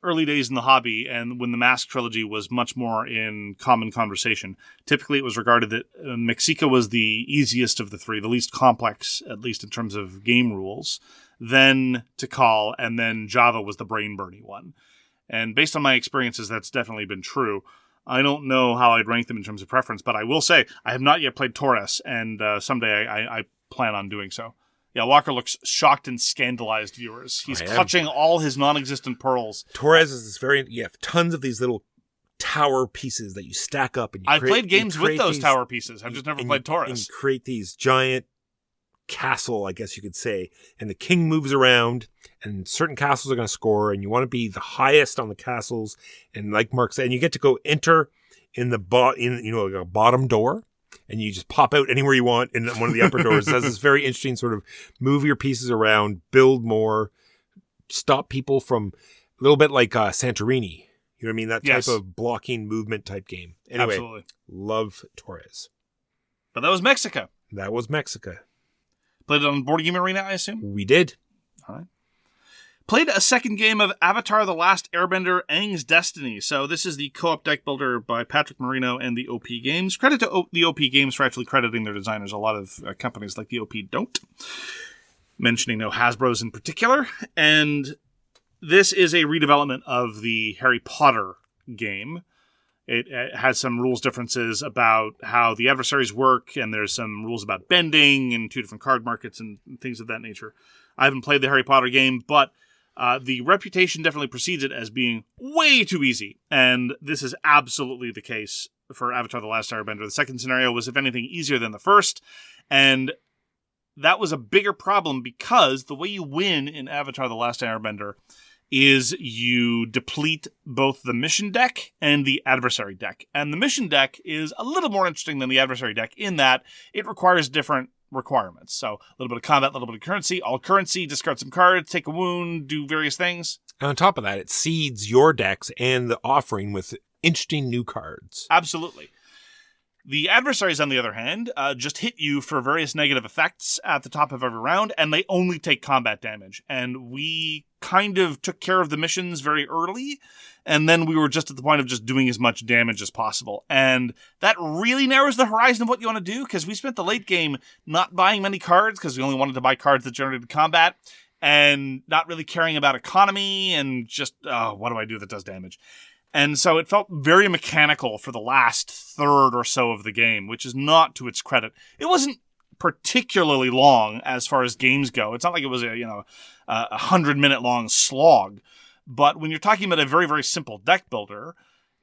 early days in the hobby and when the Mask trilogy was much more in common conversation, typically it was regarded that Mexica was the easiest of the 3, the least complex, at least in terms of game rules. Then Tikal, and then Java was the brain-burning one. And based on my experiences, that's definitely been true. I don't know how I'd rank them in terms of preference, but I will say I have not yet played Torres, and someday I plan on doing so. Yeah, Walker looks shocked and scandalized, viewers. He's clutching all his non-existent pearls. Torres is you have tons of these little tower pieces that you stack up. And I've played games with those tower pieces. I've just never played Taurus. And you create these giant castle, I guess you could say, and the king moves around, and certain castles are going to score, and you want to be the highest on the castles. And like Mark said, and you get to go enter in the like a bottom door, and you just pop out anywhere you want in one of the upper doors. It has this very interesting sort of move your pieces around, build more, stop people from a little bit like Santorini. You know what I mean? That type of blocking movement type game. Anyway, absolutely. Love Torres. But that was Mexica. That was Mexica. Played it on Board Game Arena, I assume? We did. All right. Played a second game of Avatar The Last Airbender, Aang's Destiny. So this is the co-op deck builder by Patrick Marino and the OP Games. Credit to the OP Games for actually crediting their designers. A lot of companies like the OP don't. Mentioning no Hasbro's in particular. And this is a redevelopment of the Harry Potter game. It has some rules differences about how the adversaries work, and there's some rules about bending and 2 different card markets and things of that nature. I haven't played the Harry Potter game, but the reputation definitely precedes it as being way too easy. And this is absolutely the case for Avatar The Last Airbender. The second scenario was, if anything, easier than the first. And that was a bigger problem because the way you win in Avatar The Last Airbender is you deplete both the mission deck and the adversary deck. And the mission deck is a little more interesting than the adversary deck in that it requires different requirements. So a little bit of combat, a little bit of currency, all currency, discard some cards, take a wound, do various things. And on top of that, it seeds your decks and the offering with interesting new cards. Absolutely. The adversaries, on the other hand, just hit you for various negative effects at the top of every round, and they only take combat damage. And we kind of took care of the missions very early, and then we were just at the point of just doing as much damage as possible. And that really narrows the horizon of what you want to do, because we spent the late game not buying many cards, because we only wanted to buy cards that generated combat, and not really caring about economy, and just, what do I do that does damage? And so it felt very mechanical for the last third or so of the game, which is not to its credit. It wasn't particularly long as far as games go. It's not like it was a 100-minute long slog. But when you're talking about a very, very simple deck builder,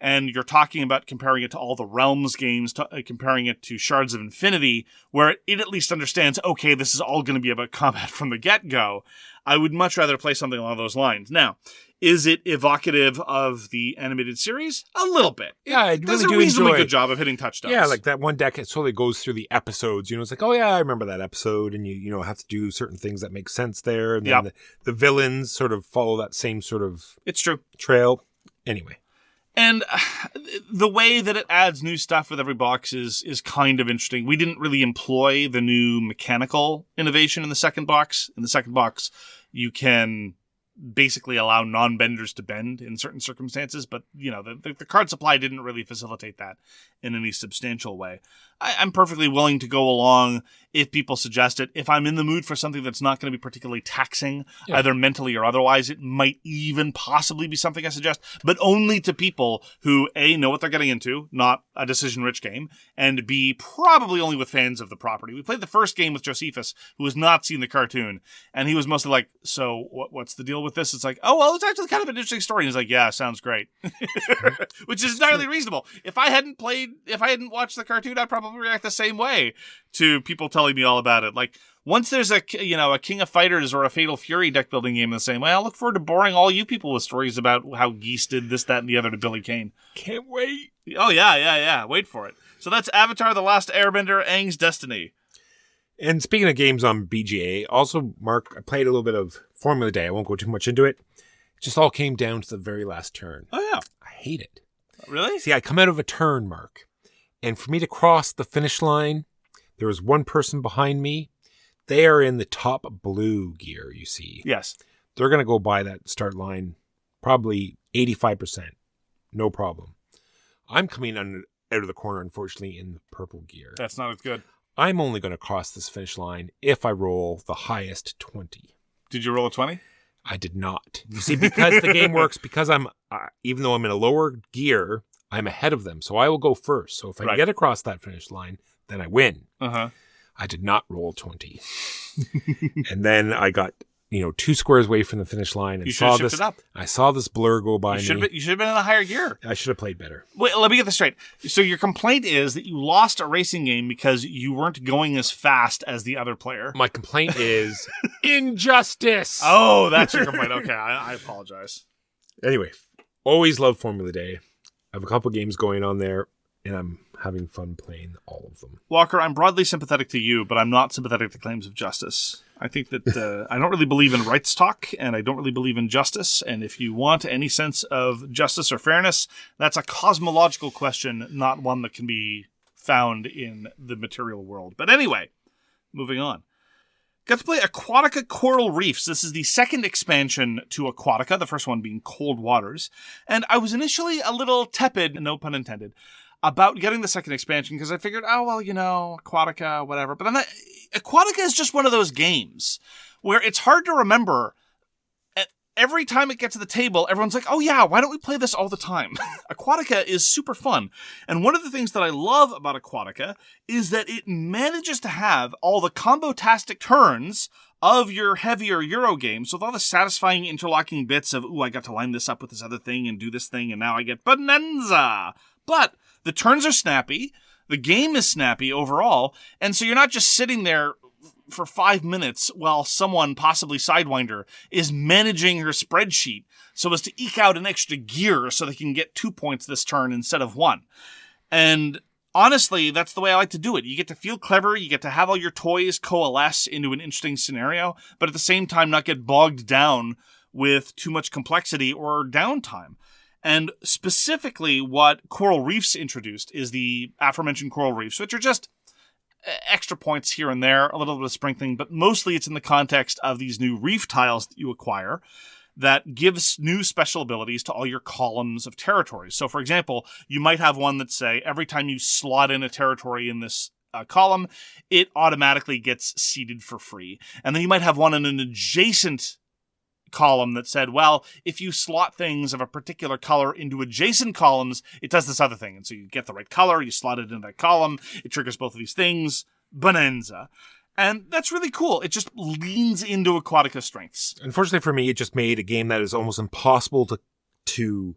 and you're talking about comparing it to all the Realms games, comparing it to Shards of Infinity, where it at least understands, okay, this is all going to be about combat from the get-go, I would much rather play something along those lines. Now, is it evocative of the animated series? A little bit. Yeah, it does a reasonably good job of hitting touchdowns. Yeah, like that one deck, it totally goes through the episodes. You know, it's like, oh yeah, I remember that episode, and you have to do certain things that make sense there. And then the villains sort of follow that same sort of trail. Anyway. And the way that it adds new stuff with every box is kind of interesting. We didn't really employ the new mechanical innovation in the second box. In the second box, you can basically allow non-benders to bend in certain circumstances, but the card supply didn't really facilitate that in any substantial way. I'm perfectly willing to go along if people suggest it. If I'm in the mood for something that's not going to be particularly taxing, either mentally or otherwise, it might even possibly be something I suggest, but only to people who, A, know what they're getting into, not a decision-rich game, and B, probably only with fans of the property. We played the first game with Josephus, who has not seen the cartoon, and he was mostly like, so what's the deal with this? It's like, oh, well, it's actually kind of an interesting story. And he's like, yeah, sounds great. Which is entirely reasonable. If I hadn't watched the cartoon, I'd probably react the same way to people telling me all about it. Like, once there's a King of Fighters or a Fatal Fury deck building game in the same way, I look forward to boring all you people with stories about how Geese did this, that, and the other to Billy Kane. Can't wait. Oh, yeah. Wait for it. So that's Avatar The Last Airbender, Aang's Destiny. And speaking of games on BGA, also, Mark, I played a little bit of Formula Day. I won't go too much into it. It just all came down to the very last turn. Oh, yeah. I hate it. Really? See, I come out of a turn, Mark, and for me to cross the finish line, there was one person behind me. They are in the top blue gear, you see. Yes. They're going to go by that start line probably 85%. No problem. I'm coming out of the corner, unfortunately, in the purple gear. That's not as good. I'm only going to cross this finish line if I roll the highest 20. Did you roll a 20? I did not. You see, because the game works, because I'm, even though I'm in a lower gear, I'm ahead of them. So I will go first. So if I get across that finish line, then I win. Uh-huh. I did not roll 20. And then I got, 2 squares away from the finish line and You should have shifted this. up. I saw this blur go by me. You should have been in a higher gear. I should have played better. Wait, let me get this straight. So your complaint is that you lost a racing game because you weren't going as fast as the other player. My complaint is injustice. Oh, that's your complaint. Okay, I apologize. Anyway, always love Formula Day. I have a couple games going on there, and I'm having fun playing all of them. Walker, I'm broadly sympathetic to you, but I'm not sympathetic to claims of justice. I think that I don't really believe in rights talk, and I don't really believe in justice. And if you want any sense of justice or fairness, that's a cosmological question, not one that can be found in the material world. But anyway, moving on. Got to play Aquatica Coral Reefs. This is the second expansion to Aquatica, the first one being Cold Waters. And I was initially a little tepid, no pun intended, about getting the second expansion because I figured, Aquatica, whatever. But then Aquatica is just one of those games where it's hard to remember. Every time it gets to the table, everyone's like, oh yeah, why don't we play this all the time? Aquatica is super fun. And one of the things that I love about Aquatica is that it manages to have all the combo-tastic turns of your heavier Euro games with all the satisfying interlocking bits of, I got to line this up with this other thing and do this thing, and now I get bonanza. But the turns are snappy, the game is snappy overall, and so you're not just sitting there for 5 minutes while someone, possibly Sidewinder, is managing her spreadsheet so as to eke out an extra gear so they can get 2 points this turn instead of 1. And honestly, that's the way I like to do it. You get to feel clever, you get to have all your toys coalesce into an interesting scenario, but at the same time not get bogged down with too much complexity or downtime. And specifically what Coral Reefs introduced is the aforementioned Coral Reefs, which are just extra points here and there, a little bit of sprinkling, but mostly it's in the context of these new reef tiles that you acquire that gives new special abilities to all your columns of territories. So, for example, you might have one that say every time you slot in a territory in this column, it automatically gets seeded for free. And then you might have one in an adjacent column that said, well, if you slot things of a particular color into adjacent columns, it does this other thing. And so you get the right color, you slot it into that column, it triggers both of these things. Bonanza. And that's really cool. It just leans into Aquatica strengths. Unfortunately for me, it just made a game that is almost impossible to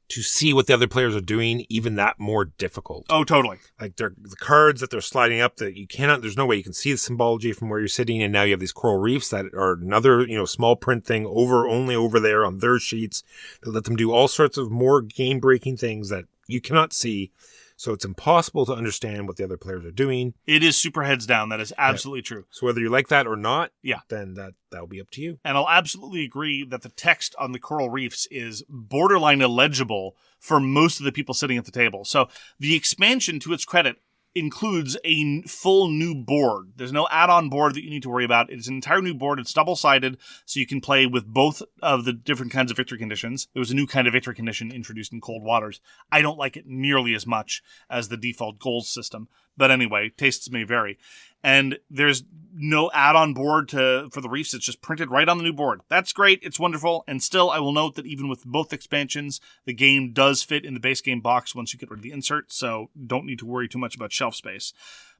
see what the other players are doing even that more difficult. Oh, totally. Like the cards that they're sliding up that you cannot, there's no way you can see the symbology from where you're sitting, and now you have these coral reefs that are another, small print thing only over there on their sheets that let them do all sorts of more game breaking things that you cannot see. So it's impossible to understand what the other players are doing. It is super heads down. That is absolutely true. So whether you like that or not, yeah, then that'll be up to you. And I'll absolutely agree that the text on the coral reefs is borderline illegible for most of the people sitting at the table. So the expansion, to its credit, includes a full new board. There's no add-on board that you need to worry about. It's an entire new board. It's double-sided, so you can play with both of the different kinds of victory conditions. There was a new kind of victory condition introduced in Cold Waters. I don't like it nearly as much as the default goals system. But anyway, tastes may vary. And there's no add-on board for the reefs. It's just printed right on the new board. That's great. It's wonderful. And still, I will note that even with both expansions, the game does fit in the base game box once you get rid of the insert, so don't need to worry too much about shelf space.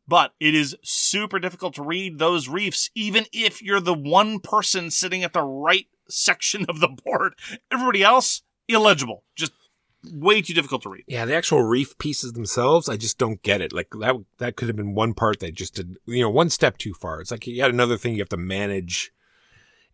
But it is super difficult to read those reefs, even if you're the one person sitting at the right section of the board. Everybody else, illegible. Just way too difficult to read. Yeah, the actual reef pieces themselves, I just don't get it. Like that could have been one part that just did, one step too far. It's like you had another thing you have to manage,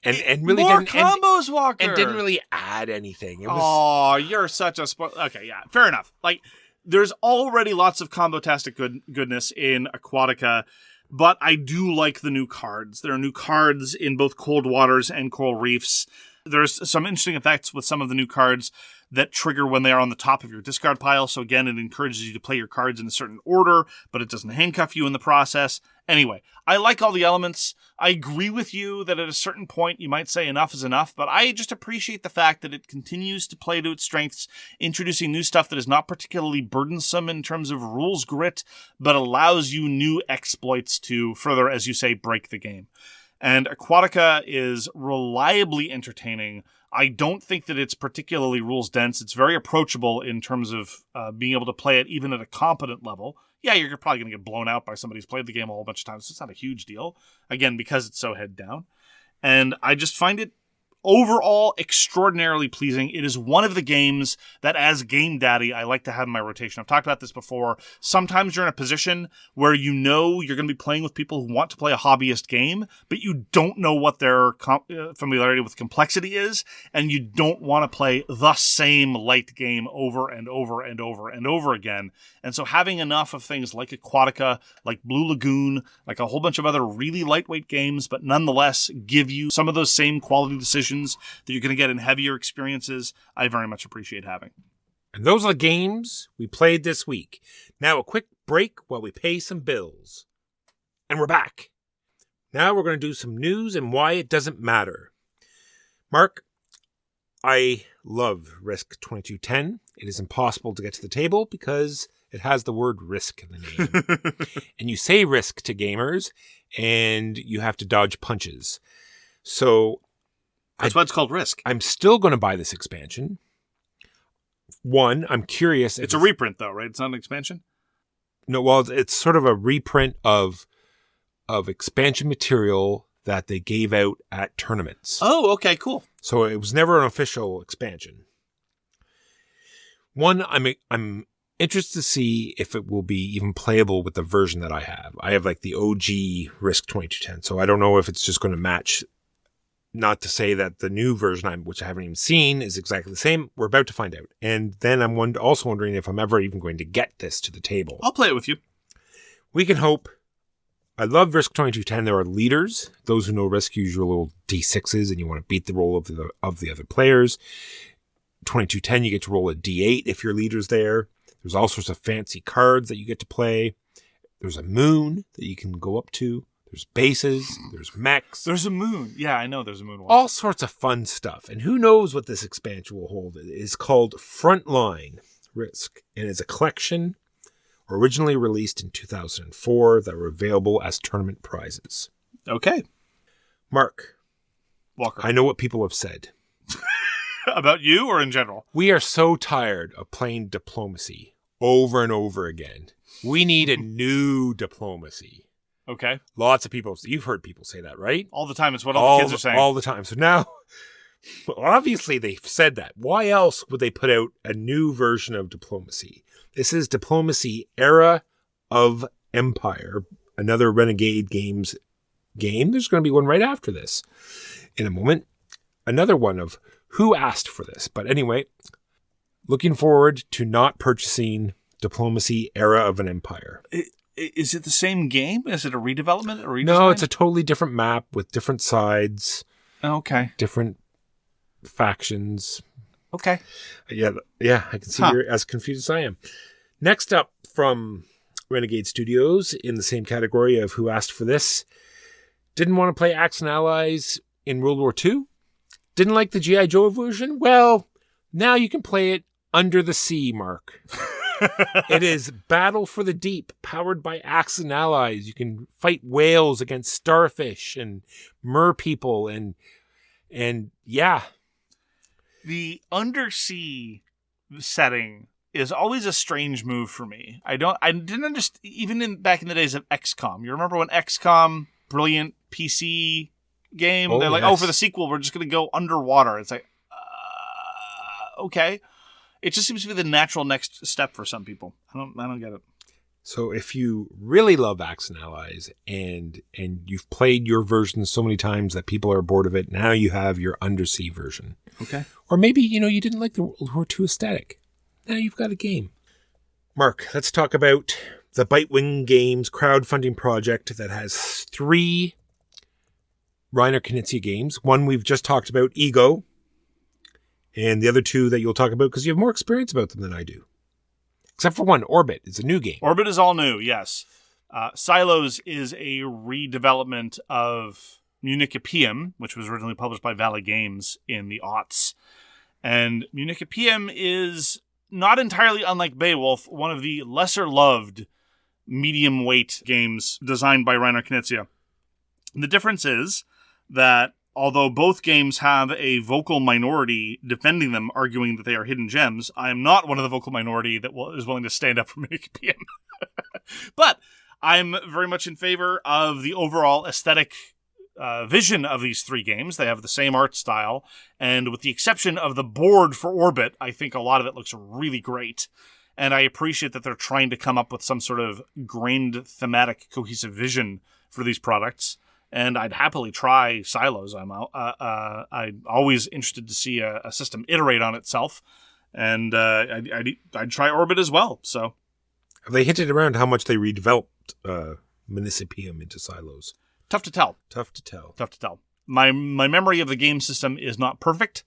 and really more didn't combos, Walker, and didn't really add anything. It was, oh, you're such a okay, yeah, fair enough. Like there's already lots of combo-tastic goodness in Aquatica. But I do like the new cards. There are new cards in both Cold Waters and Coral Reefs. There's some interesting effects with some of the new cards that trigger when they are on the top of your discard pile. So again, it encourages you to play your cards in a certain order, but it doesn't handcuff you in the process. Anyway, I like all the elements. I agree with you that at a certain point you might say enough is enough, but I just appreciate the fact that it continues to play to its strengths, introducing new stuff that is not particularly burdensome in terms of rules grit, but allows you new exploits to further, as you say, break the game. And Aquatica is reliably entertaining. I don't think that it's particularly rules dense. It's very approachable in terms of being able to play it even at a competent level. Yeah, you're probably going to get blown out by somebody who's played the game a whole bunch of times, so it's not a huge deal. Again, because it's so head down. And I just find it overall extraordinarily pleasing. It is one of the games that, as game daddy, I like to have in my rotation. I've talked about this before. Sometimes you're in a position where you know you're going to be playing with people who want to play a hobbyist game, but you don't know what their familiarity with complexity is, and you don't want to play the same light game over and over and over and over again. And so having enough of things like Aquatica, like Blue Lagoon, like a whole bunch of other really lightweight games, but nonetheless give you some of those same quality decisions that you're going to get in heavier experiences, I very much appreciate having. And those are the games we played this week. Now a quick break while we pay some bills. And we're back. Now we're going to do some news and why it doesn't matter. Mark, I love Risk 2210. It is impossible to get to the table because it has the word risk in the name. And you say risk to gamers, and you have to dodge punches. So that's why it's called Risk. I'm still going to buy this expansion. One, I'm curious. It's a reprint, though, right? It's not an expansion? No, well, it's sort of a reprint of expansion material that they gave out at tournaments. Oh, okay, cool. So it was never an official expansion. One, I'm interested to see if it will be even playable with the version that I have. I have like the OG Risk 2210, so I don't know if it's just going to match. Not to say that the new version, which I haven't even seen, is exactly the same. We're about to find out. And then I'm also wondering if I'm ever even going to get this to the table. I'll play it with you. We can hope. I love Risk 2210. There are leaders. Those who know Risk use your little D6s and you want to beat the roll of the other players. 2210, you get to roll a D8 if your leader's there. There's all sorts of fancy cards that you get to play. There's a moon that you can go up to. There's bases, there's mechs. There's a moon. Yeah, I know there's a moon one. All sorts of fun stuff. And who knows what this expansion will hold. It is called Frontline Risk. And it's a collection originally released in 2004 that were available as tournament prizes. Okay. Mark. Walker. I know what people have said. About you or in general? We are so tired of playing diplomacy over and over again. We need a new diplomacy. Okay. Lots of people, you've heard people say that, right? All the time. It's what all the kids are saying. All the time. So now, obviously they've said that. Why else would they put out a new version of diplomacy? This is Diplomacy Era of Empire, another Renegade Games game. There's going to be one right after this in a moment. Another one of who asked for this. But anyway, looking forward to not purchasing Diplomacy Era of an Empire. Is it the same game? Is it a redevelopment or redesign? No, it's a totally different map with different sides. Okay. Different factions. Okay. Yeah, I can see you're as confused as I am. Next up from Renegade Studios, in the same category of who asked for this, didn't want to play Axe and Allies in World War II? Didn't like the G.I. Joe version? Well, now you can play it Under the Sea, Mark. It is Battle for the Deep, powered by Axe and Allies. You can fight whales against starfish and mer people and yeah. The undersea setting is always a strange move for me. I didn't understand, even back in the days of XCOM. You remember when XCOM, brilliant PC game, they're like, for the sequel, we're just going to go underwater. It's like, okay. It just seems to be the natural next step for some people. I don't get it. So if you really love Axe and Allies and you've played your version so many times that people are bored of it, now you have your undersea version. Okay. Or maybe, you didn't like the World War II aesthetic. Now you've got a game. Mark, let's talk about the Bitewing Games crowdfunding project that has 3 Reiner Knizia games. One we've just talked about, Ego. And the other 2 that you'll talk about because you have more experience about them than I do. Except for one, Orbit. It's a new game. Orbit is all new, yes. Silos is a redevelopment of Municipium, which was originally published by Valley Games in the aughts. And Municipium is not entirely unlike Beowulf, one of the lesser-loved medium-weight games designed by Reiner Knizia. The difference is that although both games have a vocal minority defending them, arguing that they are hidden gems, I am not one of the vocal minority that is willing to stand up for Municipium. But I'm very much in favor of the overall aesthetic vision of these 3 games. They have the same art style, and with the exception of the board for Orbit, I think a lot of it looks really great. And I appreciate that they're trying to come up with some sort of grained, thematic, cohesive vision for these products. And I'd happily try Silos. I'm always interested to see a system iterate on itself. And I'd try Orbit as well. So, have they hinted around how much they redeveloped Municipium into Silos? Tough to tell. My memory of the game system is not perfect,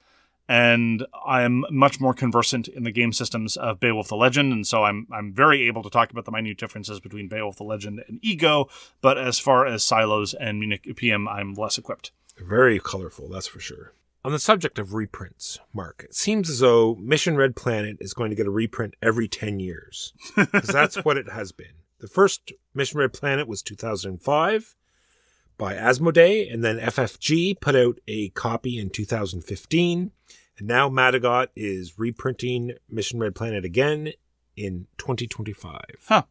and I'm much more conversant in the game systems of Beowulf the Legend, and so I'm very able to talk about the minute differences between Beowulf the Legend and Ego, but as far as Silos and Municipium, I'm less equipped. Very colorful, that's for sure. On the subject of reprints, Mark, it seems as though Mission Red Planet is going to get a reprint every 10 years, because that's what it has been. The first Mission Red Planet was 2005 by Asmodee, and then FFG put out a copy in 2015, and now Madagot is reprinting Mission Red Planet again in 2025. Huh.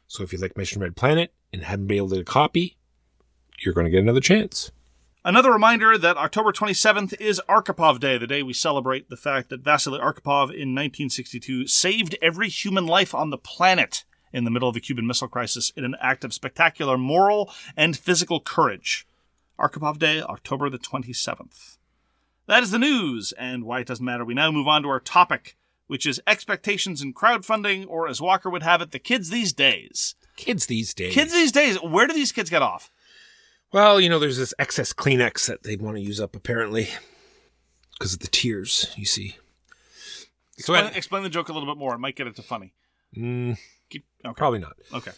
So if you like Mission Red Planet and haven't been able to get a copy, you're going to get another chance. Another reminder that October 27th is Arkhipov Day, the day we celebrate the fact that Vasily Arkhipov in 1962 saved every human life on the planet in the middle of the Cuban Missile Crisis in an act of spectacular moral and physical courage. Arkhipov Day, October the 27th. That is the news, and why it doesn't matter. We now move on to our topic, which is expectations in crowdfunding, or as Walker would have it, the kids these days. Kids these days. Where do these kids get off? Well, there's this excess Kleenex that they want to use up, apparently, because of the tears, you see. Explain the joke a little bit more. It might get it to funny. Okay. Probably not. Okay.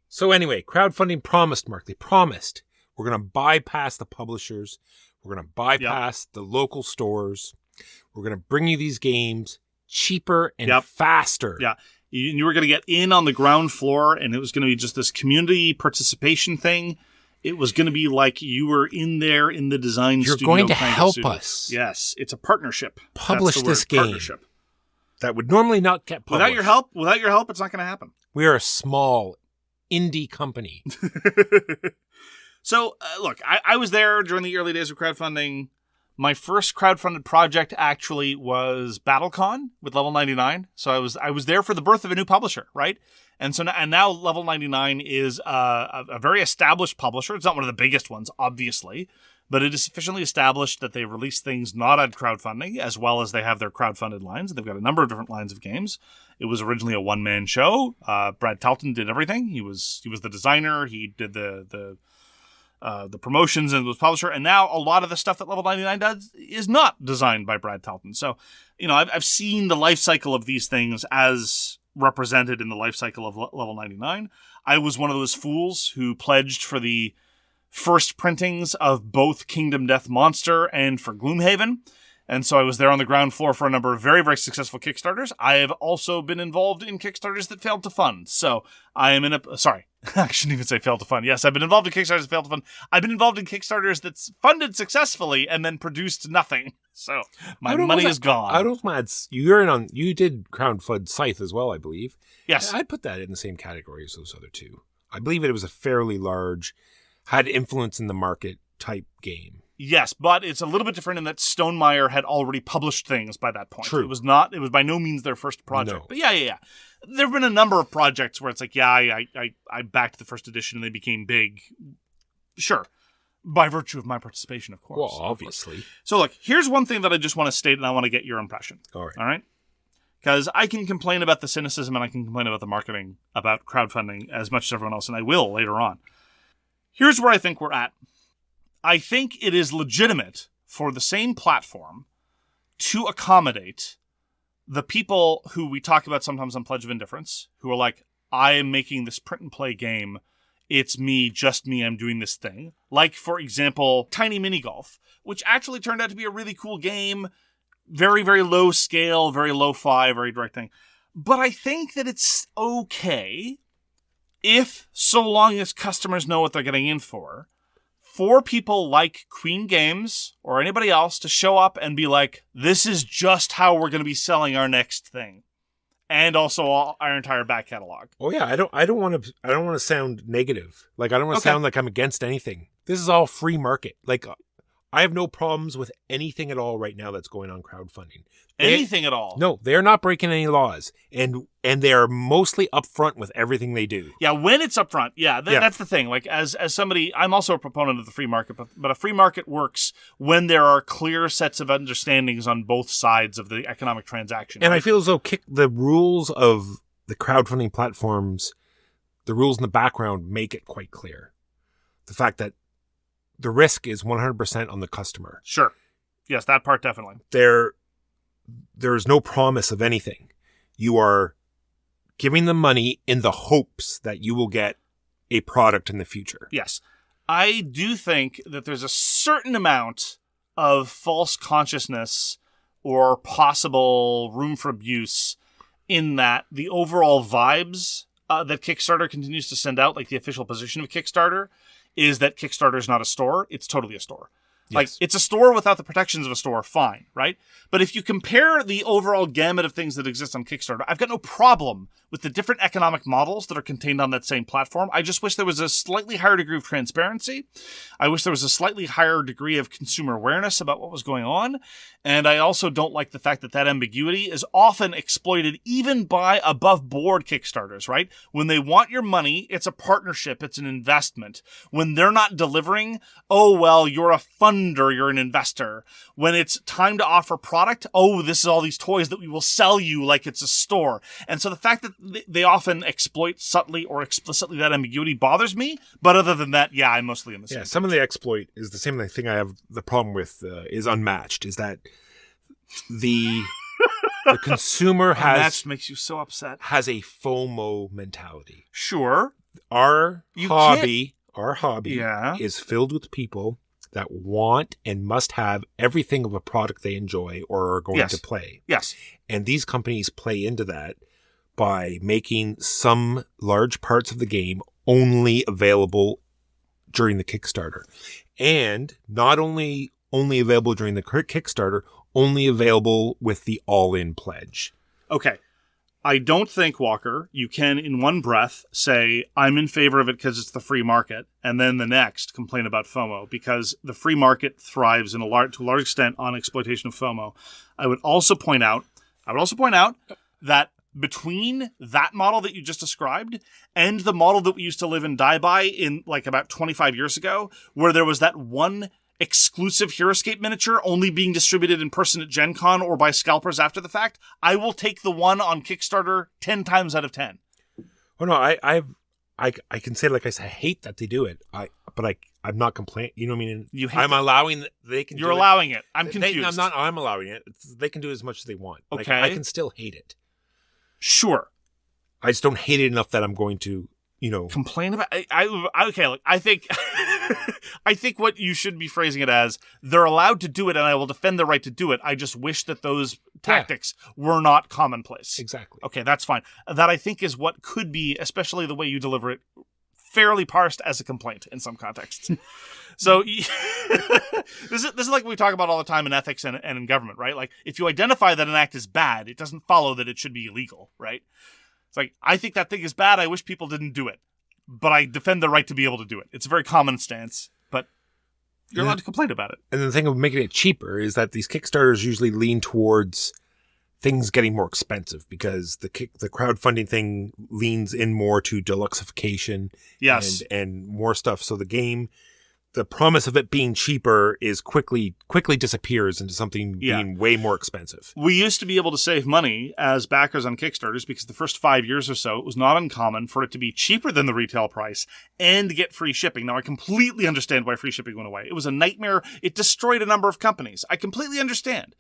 So anyway, crowdfunding promised, Mark. They promised we're going to bypass the publishers. We're going to bypass the local stores. We're going to bring you these games cheaper and faster. Yeah. You were going to get in on the ground floor, and it was going to be just this community participation thing. It was going to be like you were in there in the design studio. You're going to help us. Yes. It's a partnership. Publish this game. Partnership. That would normally not get published. Without your help, it's not going to happen. We are a small indie company. So, look, I was there during the early days of crowdfunding. My first crowdfunded project actually was BattleCon with Level 99. So I was there for the birth of a new publisher, right? And now Level 99 is a very established publisher. It's not one of the biggest ones, obviously, but it is sufficiently established that they release things not on crowdfunding, as well as they have their crowdfunded lines. They've got a number of different lines of games. It was originally a one-man show. Brad Talton did everything. He was the designer. He did the promotions and was publisher. And now a lot of the stuff that Level 99 does is not designed by Brad Talton. So, I've seen the life cycle of these things as represented in the life cycle of Level 99. I was one of those fools who pledged for the first printings of both Kingdom Death Monster and for Gloomhaven. And so I was there on the ground floor for a number of very, very successful Kickstarters. I have also been involved in Kickstarters that failed to fund. So I am sorry, I shouldn't even say failed to fund. Yes, I've been involved in Kickstarters that failed to fund. I've been involved in Kickstarters that's funded successfully and then produced nothing. So my money is gone. You did crowdfund Scythe as well, I believe. Yes. I'd put that in the same category as those other two. I believe it was a fairly large, had influence in the market type game. Yes, but it's a little bit different in that Stonemaier had already published things by that point. True. It was by no means their first project. No. But yeah. There have been a number of projects where it's like, I backed the first edition and they became big. Sure. By virtue of my participation, of course. Well, obviously. So look, here's one thing that I just want to state and I want to get your impression. All right. All right? Because I can complain about the cynicism and I can complain about the marketing, about crowdfunding as much as everyone else, and I will later on. Here's where I think we're at. I think it is legitimate for the same platform to accommodate the people who we talk about sometimes on Pledge of Indifference, who are like, I am making this print and play game. It's me, just me, I'm doing this thing. Like, for example, Tiny Mini Golf, which actually turned out to be a really cool game. Very, very low scale, very lo-fi, very direct thing. But I think that it's okay if, so long as customers know what they're getting in for people like Queen Games or anybody else to show up and be like, this is just how we're going to be selling our next thing. And also our entire back catalog. Oh yeah, I don't want to sound negative. Like I don't want to sound like I'm against anything. This is all free market. Like, I have no problems with anything at all right now that's going on crowdfunding. Anything at all? No, they're not breaking any laws, and they are mostly upfront with everything they do. Yeah, when it's upfront, that's the thing. Like as somebody, I'm also a proponent of the free market, but a free market works when there are clear sets of understandings on both sides of the economic transaction. And right? I feel as though the rules of the crowdfunding platforms, the rules in the background make it quite clear. The fact that the risk is 100% on the customer. Sure. Yes, that part definitely. There's no promise of anything. You are giving them money in the hopes that you will get a product in the future. Yes. I do think that there's a certain amount of false consciousness or possible room for abuse in that the overall vibes that Kickstarter continues to send out, like the official position of Kickstarter, is that Kickstarter is not a store. It's totally a store. Yes. Like, it's a store without the protections of a store, fine, right? But if you compare the overall gamut of things that exist on Kickstarter, I've got no problem with the different economic models that are contained on that same platform. I just wish there was a slightly higher degree of transparency. I wish there was a slightly higher degree of consumer awareness about what was going on. And I also don't like the fact that that ambiguity is often exploited even by above-board Kickstarters, right? When they want your money, it's a partnership, it's an investment. When they're not delivering, oh, well, you're a funder, you're an investor. When it's time to offer product, oh, this is all these toys that we will sell you like it's a store. And so the fact that they often exploit subtly or explicitly that ambiguity bothers me. But other than that, yeah, I'm mostly in the same. Yeah, some of the exploit is the same thing I have the problem with is unmatched, is that the consumer Unmatched makes you so upset. Has a FOMO mentality. Sure. Our hobby yeah. is filled with people that want and must have everything of a product they enjoy or are going to play. Yes. And these companies play into that by making some large parts of the game only available during the Kickstarter. And not only available during the Kickstarter, only available with the all-in pledge. Okay. I don't think, Walker, you can in one breath say, I'm in favor of it because it's the free market, and then the next complain about FOMO, because the free market thrives to a large extent on exploitation of FOMO. I would also point out that between that model that you just described and the model that we used to live and die by in like about 25 years ago, where there was that one exclusive HeroScape miniature only being distributed in person at Gen Con or by scalpers after the fact, I will take the one on Kickstarter 10 times out of 10. Oh no, I can say, like I said, I hate that they do it. But I'm not complaining. You know what I mean? I'm allowing that they can. You're allowing it. I'm confused. I'm allowing it. They can do as much as they want. Okay. I can still hate it. Sure. I just don't hate it enough that I'm going to, complain about. Okay. Look, I think, I think what you should be phrasing it as, they're allowed to do it, and I will defend the right to do it. I just wish that those tactics were not commonplace. Exactly. Okay, that's fine. That I think is what could be, especially the way you deliver it, fairly parsed as a complaint in some contexts. So this is like we talk about all the time in ethics and in government, right? Like, if you identify that an act is bad, it doesn't follow that it should be illegal, right? It's like, I think that thing is bad. I wish people didn't do it, but I defend the right to be able to do it. It's a very common stance, but you're allowed to complain about it. And the thing of making it cheaper is that these Kickstarters usually lean towards things getting more expensive because the crowdfunding thing leans in more to deluxeification, and more stuff. So the game, the promise of it being cheaper is quickly disappears into something being way more expensive. We used to be able to save money as backers on Kickstarters because the first 5 years or so, it was not uncommon for it to be cheaper than the retail price and get free shipping. Now, I completely understand why free shipping went away. It was a nightmare. It destroyed a number of companies. I completely understand.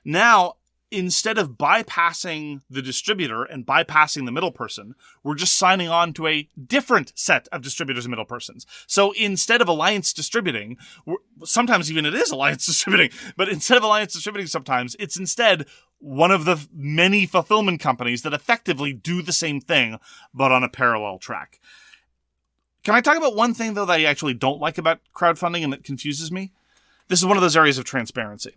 Now, instead of bypassing the distributor and bypassing the middle person, we're just signing on to a different set of distributors and middle persons. So instead of Alliance distributing, sometimes even it is Alliance distributing, but instead of Alliance distributing sometimes, it's instead one of the many fulfillment companies that effectively do the same thing, but on a parallel track. Can I talk about one thing, though, that I actually don't like about crowdfunding and that confuses me? This is one of those areas of transparency.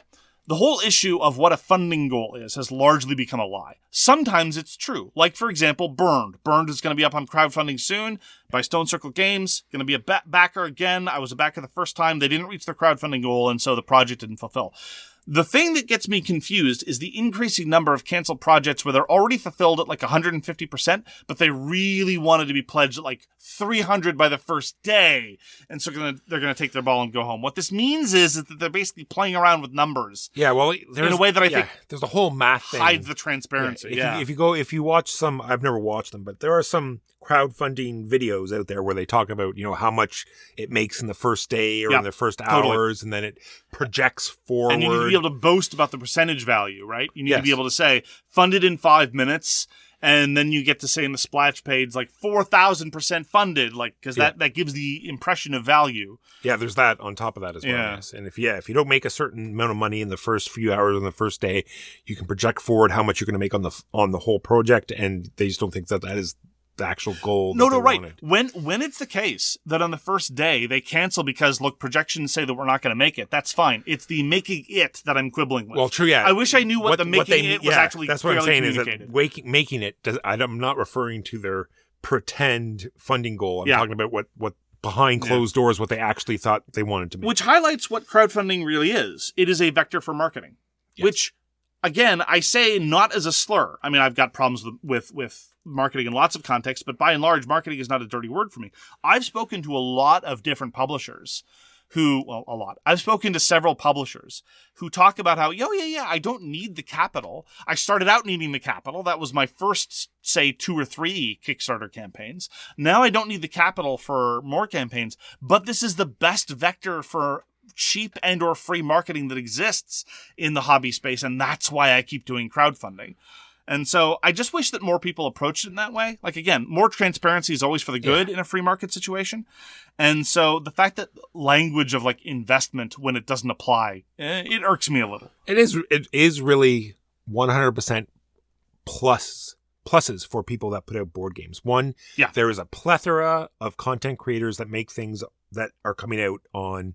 The whole issue of what a funding goal is has largely become a lie. Sometimes it's true. Like, for example, Burned. Burned is going to be up on crowdfunding soon by Stone Circle Games. Going to be a backer again. I was a backer the first time. They didn't reach their crowdfunding goal, and so the project didn't fulfill. The thing that gets me confused is the increasing number of canceled projects where they're already fulfilled at like 150%, but they really wanted to be pledged at like 300 by the first day. And so they're going to take their ball and go home. What this means is that they're basically playing around with numbers. Yeah, well, in a way that I think there's a whole math thing. Hides the transparency. If you watch some, I've never watched them, but there are some crowdfunding videos out there where they talk about, how much it makes in the first day or in the first hours, and then it projects forward. And you need to be able to boast about the percentage value, right? You need to be able to say, funded in 5 minutes, and then you get to say in the splash page, like 4,000% funded, like, because that gives the impression of value. Yeah, there's that on top of that as well. Yes. And if you don't make a certain amount of money in the first few hours on the first day, you can project forward how much you're going to make on the whole project, and they just don't think that is the actual goal. No, right. When it's the case that on the first day they cancel because, look, projections say that we're not going to make it, that's fine. It's the making it that I'm quibbling with. Well, true, yeah. I wish I knew what was actually that's what I'm saying is that making it, I'm not referring to their pretend funding goal. I'm talking about what behind closed doors, what they actually thought they wanted to make. Which highlights what crowdfunding really is. It is a vector for marketing, which, again, I say not as a slur. I mean, I've got problems with marketing in lots of contexts, but by and large, marketing is not a dirty word for me. I've spoken to a lot of different publishers I've spoken to several publishers who talk about how, I don't need the capital. I started out needing the capital. That was my first, say, 2 or 3 Kickstarter campaigns. Now I don't need the capital for more campaigns, but this is the best vector for cheap and or free marketing that exists in the hobby space, and that's why I keep doing crowdfunding. And so I just wish that more people approached it in that way. Like, again, more transparency is always for the good in a free market situation. And so the fact that language of like investment when it doesn't apply, it irks me a little. It is really 100% pluses for people that put out board games. One, there is a plethora of content creators that make things that are coming out on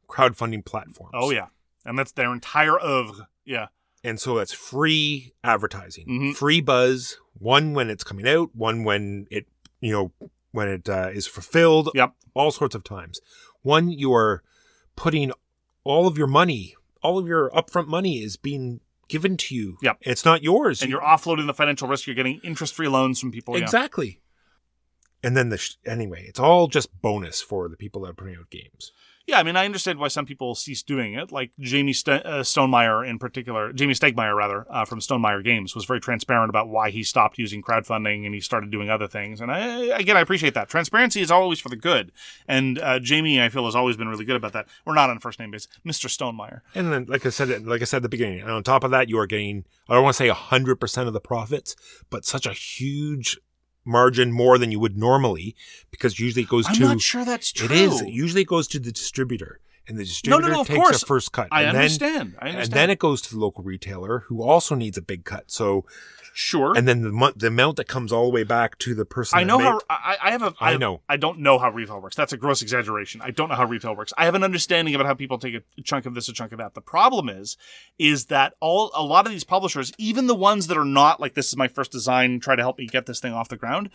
crowdfunding platforms. Oh, yeah. And that's their entire oeuvre. Yeah. And so that's free advertising, free buzz, one when it's coming out, one when it, is fulfilled, all sorts of times. One, you are putting all of your money, all of your upfront money is being given to you. Yep. It's not yours. And you're offloading the financial risk. You're getting interest-free loans from people. Exactly. And then anyway, it's all just bonus for the people that are putting out games. Yeah, I mean, I understand why some people cease doing it. Like Jamie Stonemeyer in particular, Jamie Stegmeyer rather, from Stonemeyer Games was very transparent about why he stopped using crowdfunding and he started doing other things. And I appreciate that. Transparency is always for the good. And Jamie, I feel, has always been really good about that. We're not on a first name basis. Mr. Stonemeyer. And then, like I said at the beginning, and on top of that, you are getting, I don't want to say 100% of the profits, but such a huge margin more than you would normally, because usually it goes I'm not sure that's true. It is. It usually goes to the distributor, and the distributor takes a first cut. I understand. And then it goes to the local retailer, who also needs a big cut. So sure. And then the amount that comes all the way back to the person. I don't know how retail works. That's a gross exaggeration. I don't know how retail works. I have an understanding about how people take a chunk of this, a chunk of that. The problem is that a lot of these publishers, even the ones that are not like, this is my first design, try to help me get this thing off the ground.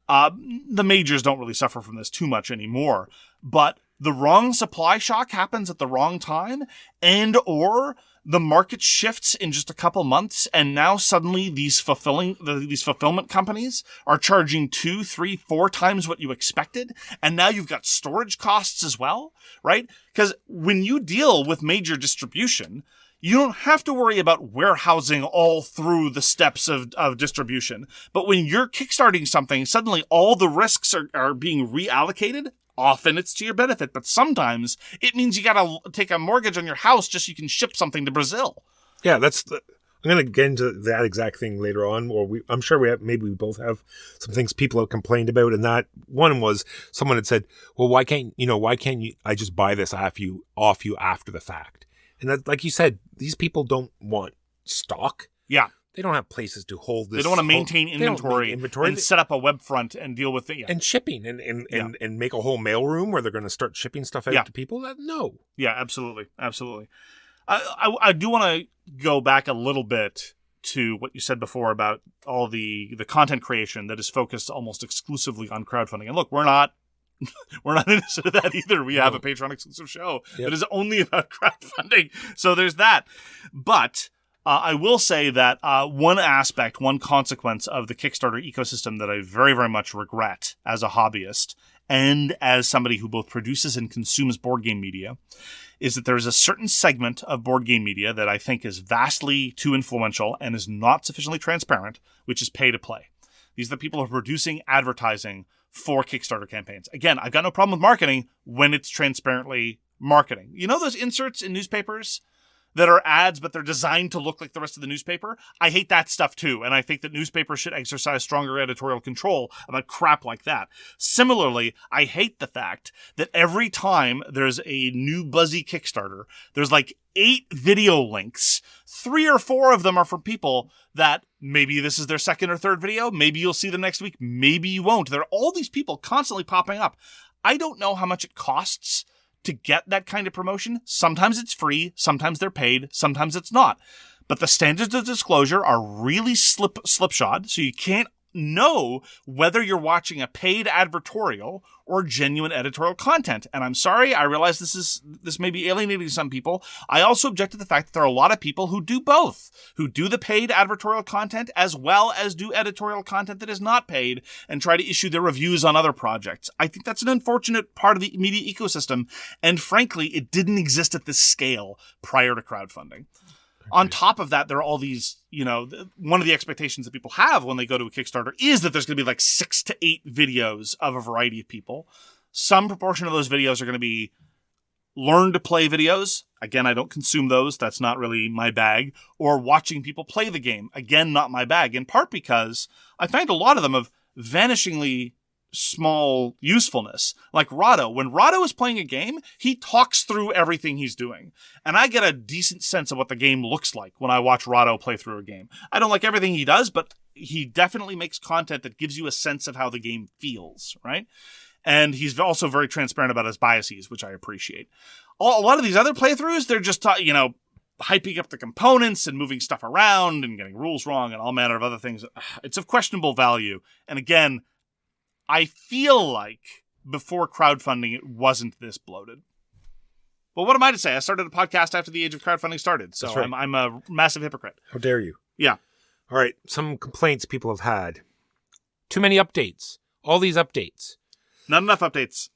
The majors don't really suffer from this too much anymore, but the wrong supply shock happens at the wrong time, and or the market shifts in just a couple months, and now suddenly these fulfillment companies are charging 2, 3, 4 times what you expected, and now you've got storage costs as well, right? Because when you deal with major distribution, you don't have to worry about warehousing all through the steps of distribution. But when you're kickstarting something, suddenly all the risks are being reallocated. Often it's to your benefit, but sometimes it means you got to take a mortgage on your house just so you can ship something to Brazil. Yeah, I'm going to get into that exact thing later on. Or I'm sure we both have some things people have complained about. And that one was someone had said, well, why can't I just buy this off you after the fact? And that, like you said, these people don't want stock. Yeah. They don't have places to hold this. They don't want to maintain inventory and set up a web front and deal with it. Yeah. And shipping and make a whole mailroom where they're going to start shipping stuff out to people. No. Yeah, absolutely. Absolutely. I do want to go back a little bit to what you said before about all the content creation that is focused almost exclusively on crowdfunding. And look, we're not innocent of that either. We have a Patreon exclusive show that is only about crowdfunding. So there's that. But I will say that one consequence of the Kickstarter ecosystem that I very, very much regret as a hobbyist and as somebody who both produces and consumes board game media is that there's a certain segment of board game media that I think is vastly too influential and is not sufficiently transparent, which is pay to play. These are the people who are producing advertising for Kickstarter campaigns. Again, I've got no problem with marketing when it's transparently marketing. You know those inserts in newspapers that are ads, but they're designed to look like the rest of the newspaper? I hate that stuff too, and I think that newspapers should exercise stronger editorial control about crap like that. Similarly, I hate the fact that every time there's a new buzzy Kickstarter, there's like 8 video links. 3 or 4 of them are for people that maybe this is their second or third video. Maybe you'll see them next week. Maybe you won't. There are all these people constantly popping up. I don't know how much it costs to get that kind of promotion. Sometimes it's free, sometimes they're paid, sometimes it's not. But the standards of disclosure are really slipshod, so you can't know whether you're watching a paid advertorial or genuine editorial content. And I'm sorry, I realize this may be alienating some people. I also object to the fact that there are a lot of people who do both, who do the paid advertorial content as well as do editorial content that is not paid and try to issue their reviews on other projects. I think that's an unfortunate part of the media ecosystem. And frankly, it didn't exist at this scale prior to crowdfunding. On top of that, there are all these, one of the expectations that people have when they go to a Kickstarter is that there's going to be like 6 to 8 videos of a variety of people. Some proportion of those videos are going to be learn to play videos. Again, I don't consume those. That's not really my bag. Or watching people play the game. Again, not my bag. In part because I find a lot of them of vanishingly small usefulness. Like Rahdo. When Rahdo is playing a game, he talks through everything he's doing. And I get a decent sense of what the game looks like when I watch Rahdo play through a game. I don't like everything he does, but he definitely makes content that gives you a sense of how the game feels, right? And he's also very transparent about his biases, which I appreciate. A lot of these other playthroughs, they're just, hyping up the components and moving stuff around and getting rules wrong and all manner of other things. It's of questionable value. And again, I feel like before crowdfunding, it wasn't this bloated. But what am I to say? I started a podcast after the age of crowdfunding started, so right. I'm a massive hypocrite. How dare you? Yeah. All right, some complaints people have had. Too many updates. All these updates. Not enough updates.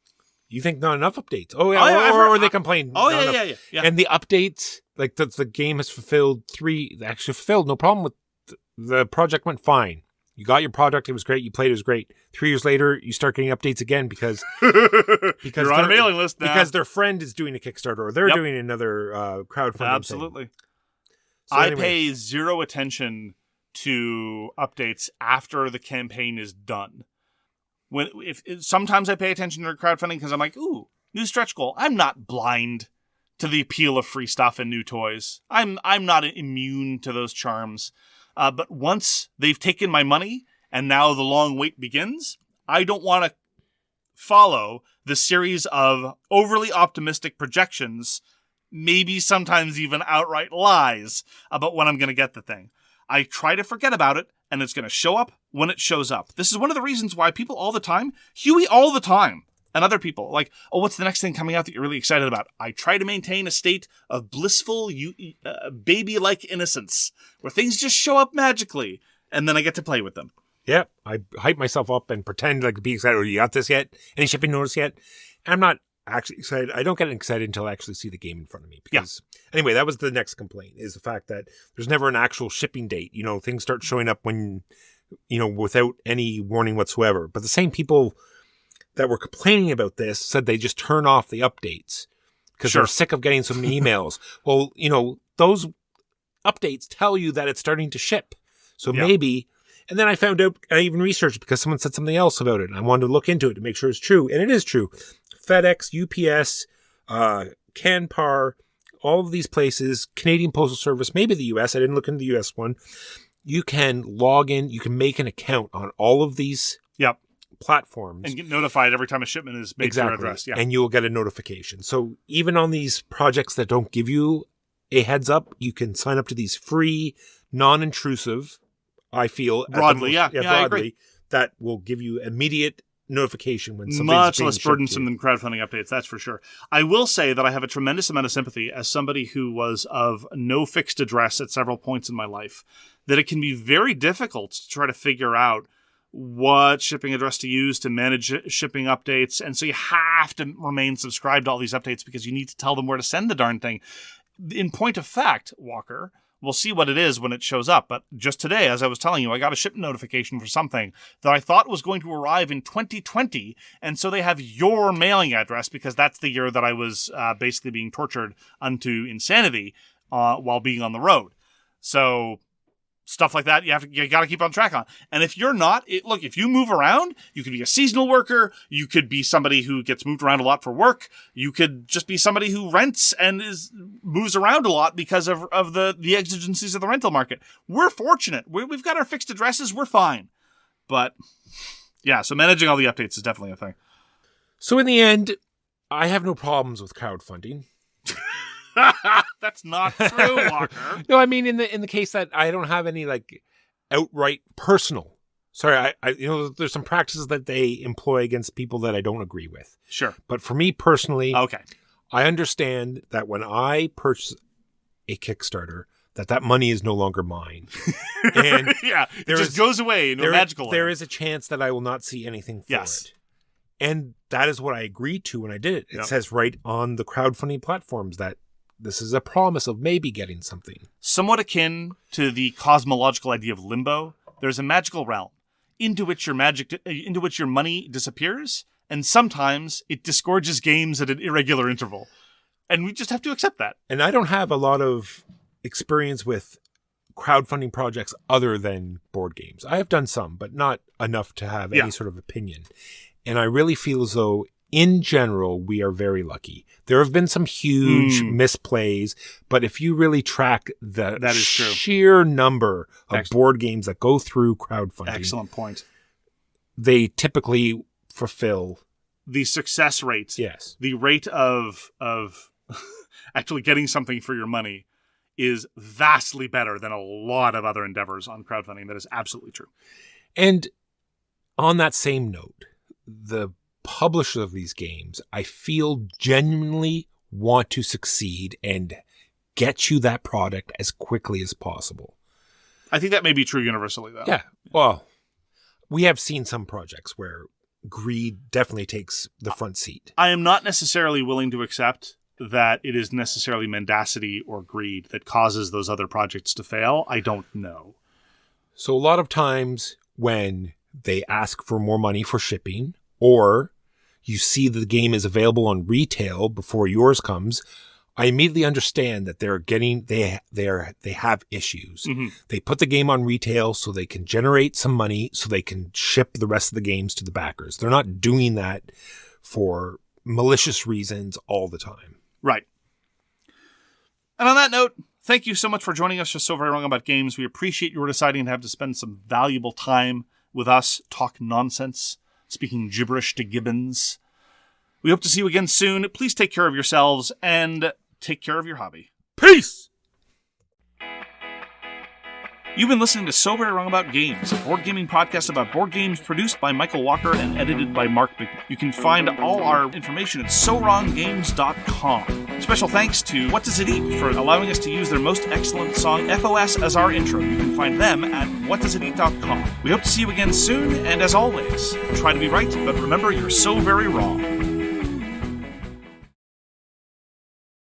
You think not enough updates? Oh, yeah, or they complain. Oh, yeah. And the updates, like the game has fulfilled 3, actually fulfilled, no problem with the project went fine. You got your product, it was great, you played, it was great. 3 years later, you start getting updates again because you're on a mailing list now. Because their friend is doing a Kickstarter or they're doing another crowdfunding Absolutely. thing. So I pay zero attention to updates after the campaign is done. Sometimes I pay attention to crowdfunding because I'm like, ooh, new stretch goal. I'm not blind to the appeal of free stuff and new toys. I'm not immune to those charms. But once they've taken my money and now the long wait begins, I don't want to follow the series of overly optimistic projections, maybe sometimes even outright lies about when I'm going to get the thing. I try to forget about it, and it's going to show up when it shows up. This is one of the reasons why people all the time, Huey all the time, and other people, like, oh, what's the next thing coming out that you're really excited about? I try to maintain a state of blissful, baby-like innocence, where things just show up magically, and then I get to play with them. Yeah, I hype myself up and pretend like to be excited. Oh, you got this yet? Any shipping notice yet? And I'm not actually excited. I don't get excited until I actually see the game in front of me. Because Anyway, that was the next complaint, is the fact that there's never an actual shipping date. Things start showing up when, without any warning whatsoever. But the same people that were complaining about this said they just turn off the updates because they're sick of getting so many emails. Well, those updates tell you that it's starting to ship. So maybe, and then I found out, I even researched because someone said something else about it. And I wanted to look into it to make sure it's true. And it is true. FedEx, UPS, Canpar, all of these places, Canadian Postal Service, maybe the US, I didn't look into the US one. You can log in, you can make an account on all of these platforms. And get notified every time a shipment is made to your address. Yeah. And you'll get a notification. So even on these projects that don't give you a heads up. You can sign up to these free, non-intrusive, I feel. Broadly, I agree. That will give you immediate notification when something's much being less burdensome than crowdfunding updates, that's for sure. I will say that I have a tremendous amount of sympathy as somebody who was of no fixed address at several points in my life, that it can be very difficult to try to figure out what shipping address to use to manage shipping updates. And so you have to remain subscribed to all these updates because you need to tell them where to send the darn thing. In point of fact, Walker, we'll see what it is when it shows up. But just today, as I was telling you, I got a shipment notification for something that I thought was going to arrive in 2020. And so they have your mailing address because that's the year that I was basically being tortured unto insanity while being on the road. So stuff like that, you got to keep on track on. And if you're not, look, if you move around, you could be a seasonal worker, you could be somebody who gets moved around a lot for work, you could just be somebody who rents and moves around a lot because of the exigencies of the rental market. We're fortunate. We've got our fixed addresses, we're fine. But yeah, so managing all the updates is definitely a thing. So in the end, I have no problems with crowdfunding. That's not true, Walker. No, I mean in the case that I don't have any like outright personal. Sorry, I there's some practices that they employ against people that I don't agree with. Sure. But for me personally, okay, I understand that when I purchase a Kickstarter, that money is no longer mine. And yeah, it just goes away in a magical way. There is a chance that I will not see anything for it. And that is what I agreed to when I did it. It says right on the crowdfunding platforms that this is a promise of maybe getting something. Somewhat akin to the cosmological idea of limbo, there's a magical realm into which your money disappears, and sometimes it disgorges games at an irregular interval. And we just have to accept that. And I don't have a lot of experience with crowdfunding projects other than board games. I have done some, but not enough to have any sort of opinion. And I really feel as though in general, we are very lucky. There have been some huge misplays, but if you really track the sheer number of board games that go through crowdfunding, excellent point, they typically fulfill the success rate. Yes, the rate of actually getting something for your money is vastly better than a lot of other endeavors on crowdfunding. That is absolutely true. And on that same note, the publishers of these games, I feel genuinely want to succeed and get you that product as quickly as possible. I think that may be true universally, though. Yeah. Well, we have seen some projects where greed definitely takes the front seat. I am not necessarily willing to accept that it is necessarily mendacity or greed that causes those other projects to fail. I don't know. So a lot of times when they ask for more money for shipping, or you see that the game is available on retail before yours comes, I immediately understand that they have issues. Mm-hmm. They put the game on retail so they can generate some money so they can ship the rest of the games to the backers. They're not doing that for malicious reasons all the time. Right. And on that note, thank you so much for joining us for So Very Wrong About Games. We appreciate your deciding to have to spend some valuable time with us, talk nonsense, speaking gibberish to gibbons. We hope to see you again soon. Please take care of yourselves and take care of your hobby. Peace! You've been listening to So Very Wrong About Games, a board gaming podcast about board games produced by Michael Walker and edited by Mark Bigney. You can find all our information at SoWrongGames.com. Special thanks to What Does It Eat for allowing us to use their most excellent song, FOS, as our intro. You can find them at WhatDoesItEat.com. We hope to see you again soon, and as always, try to be right, but remember you're so very wrong.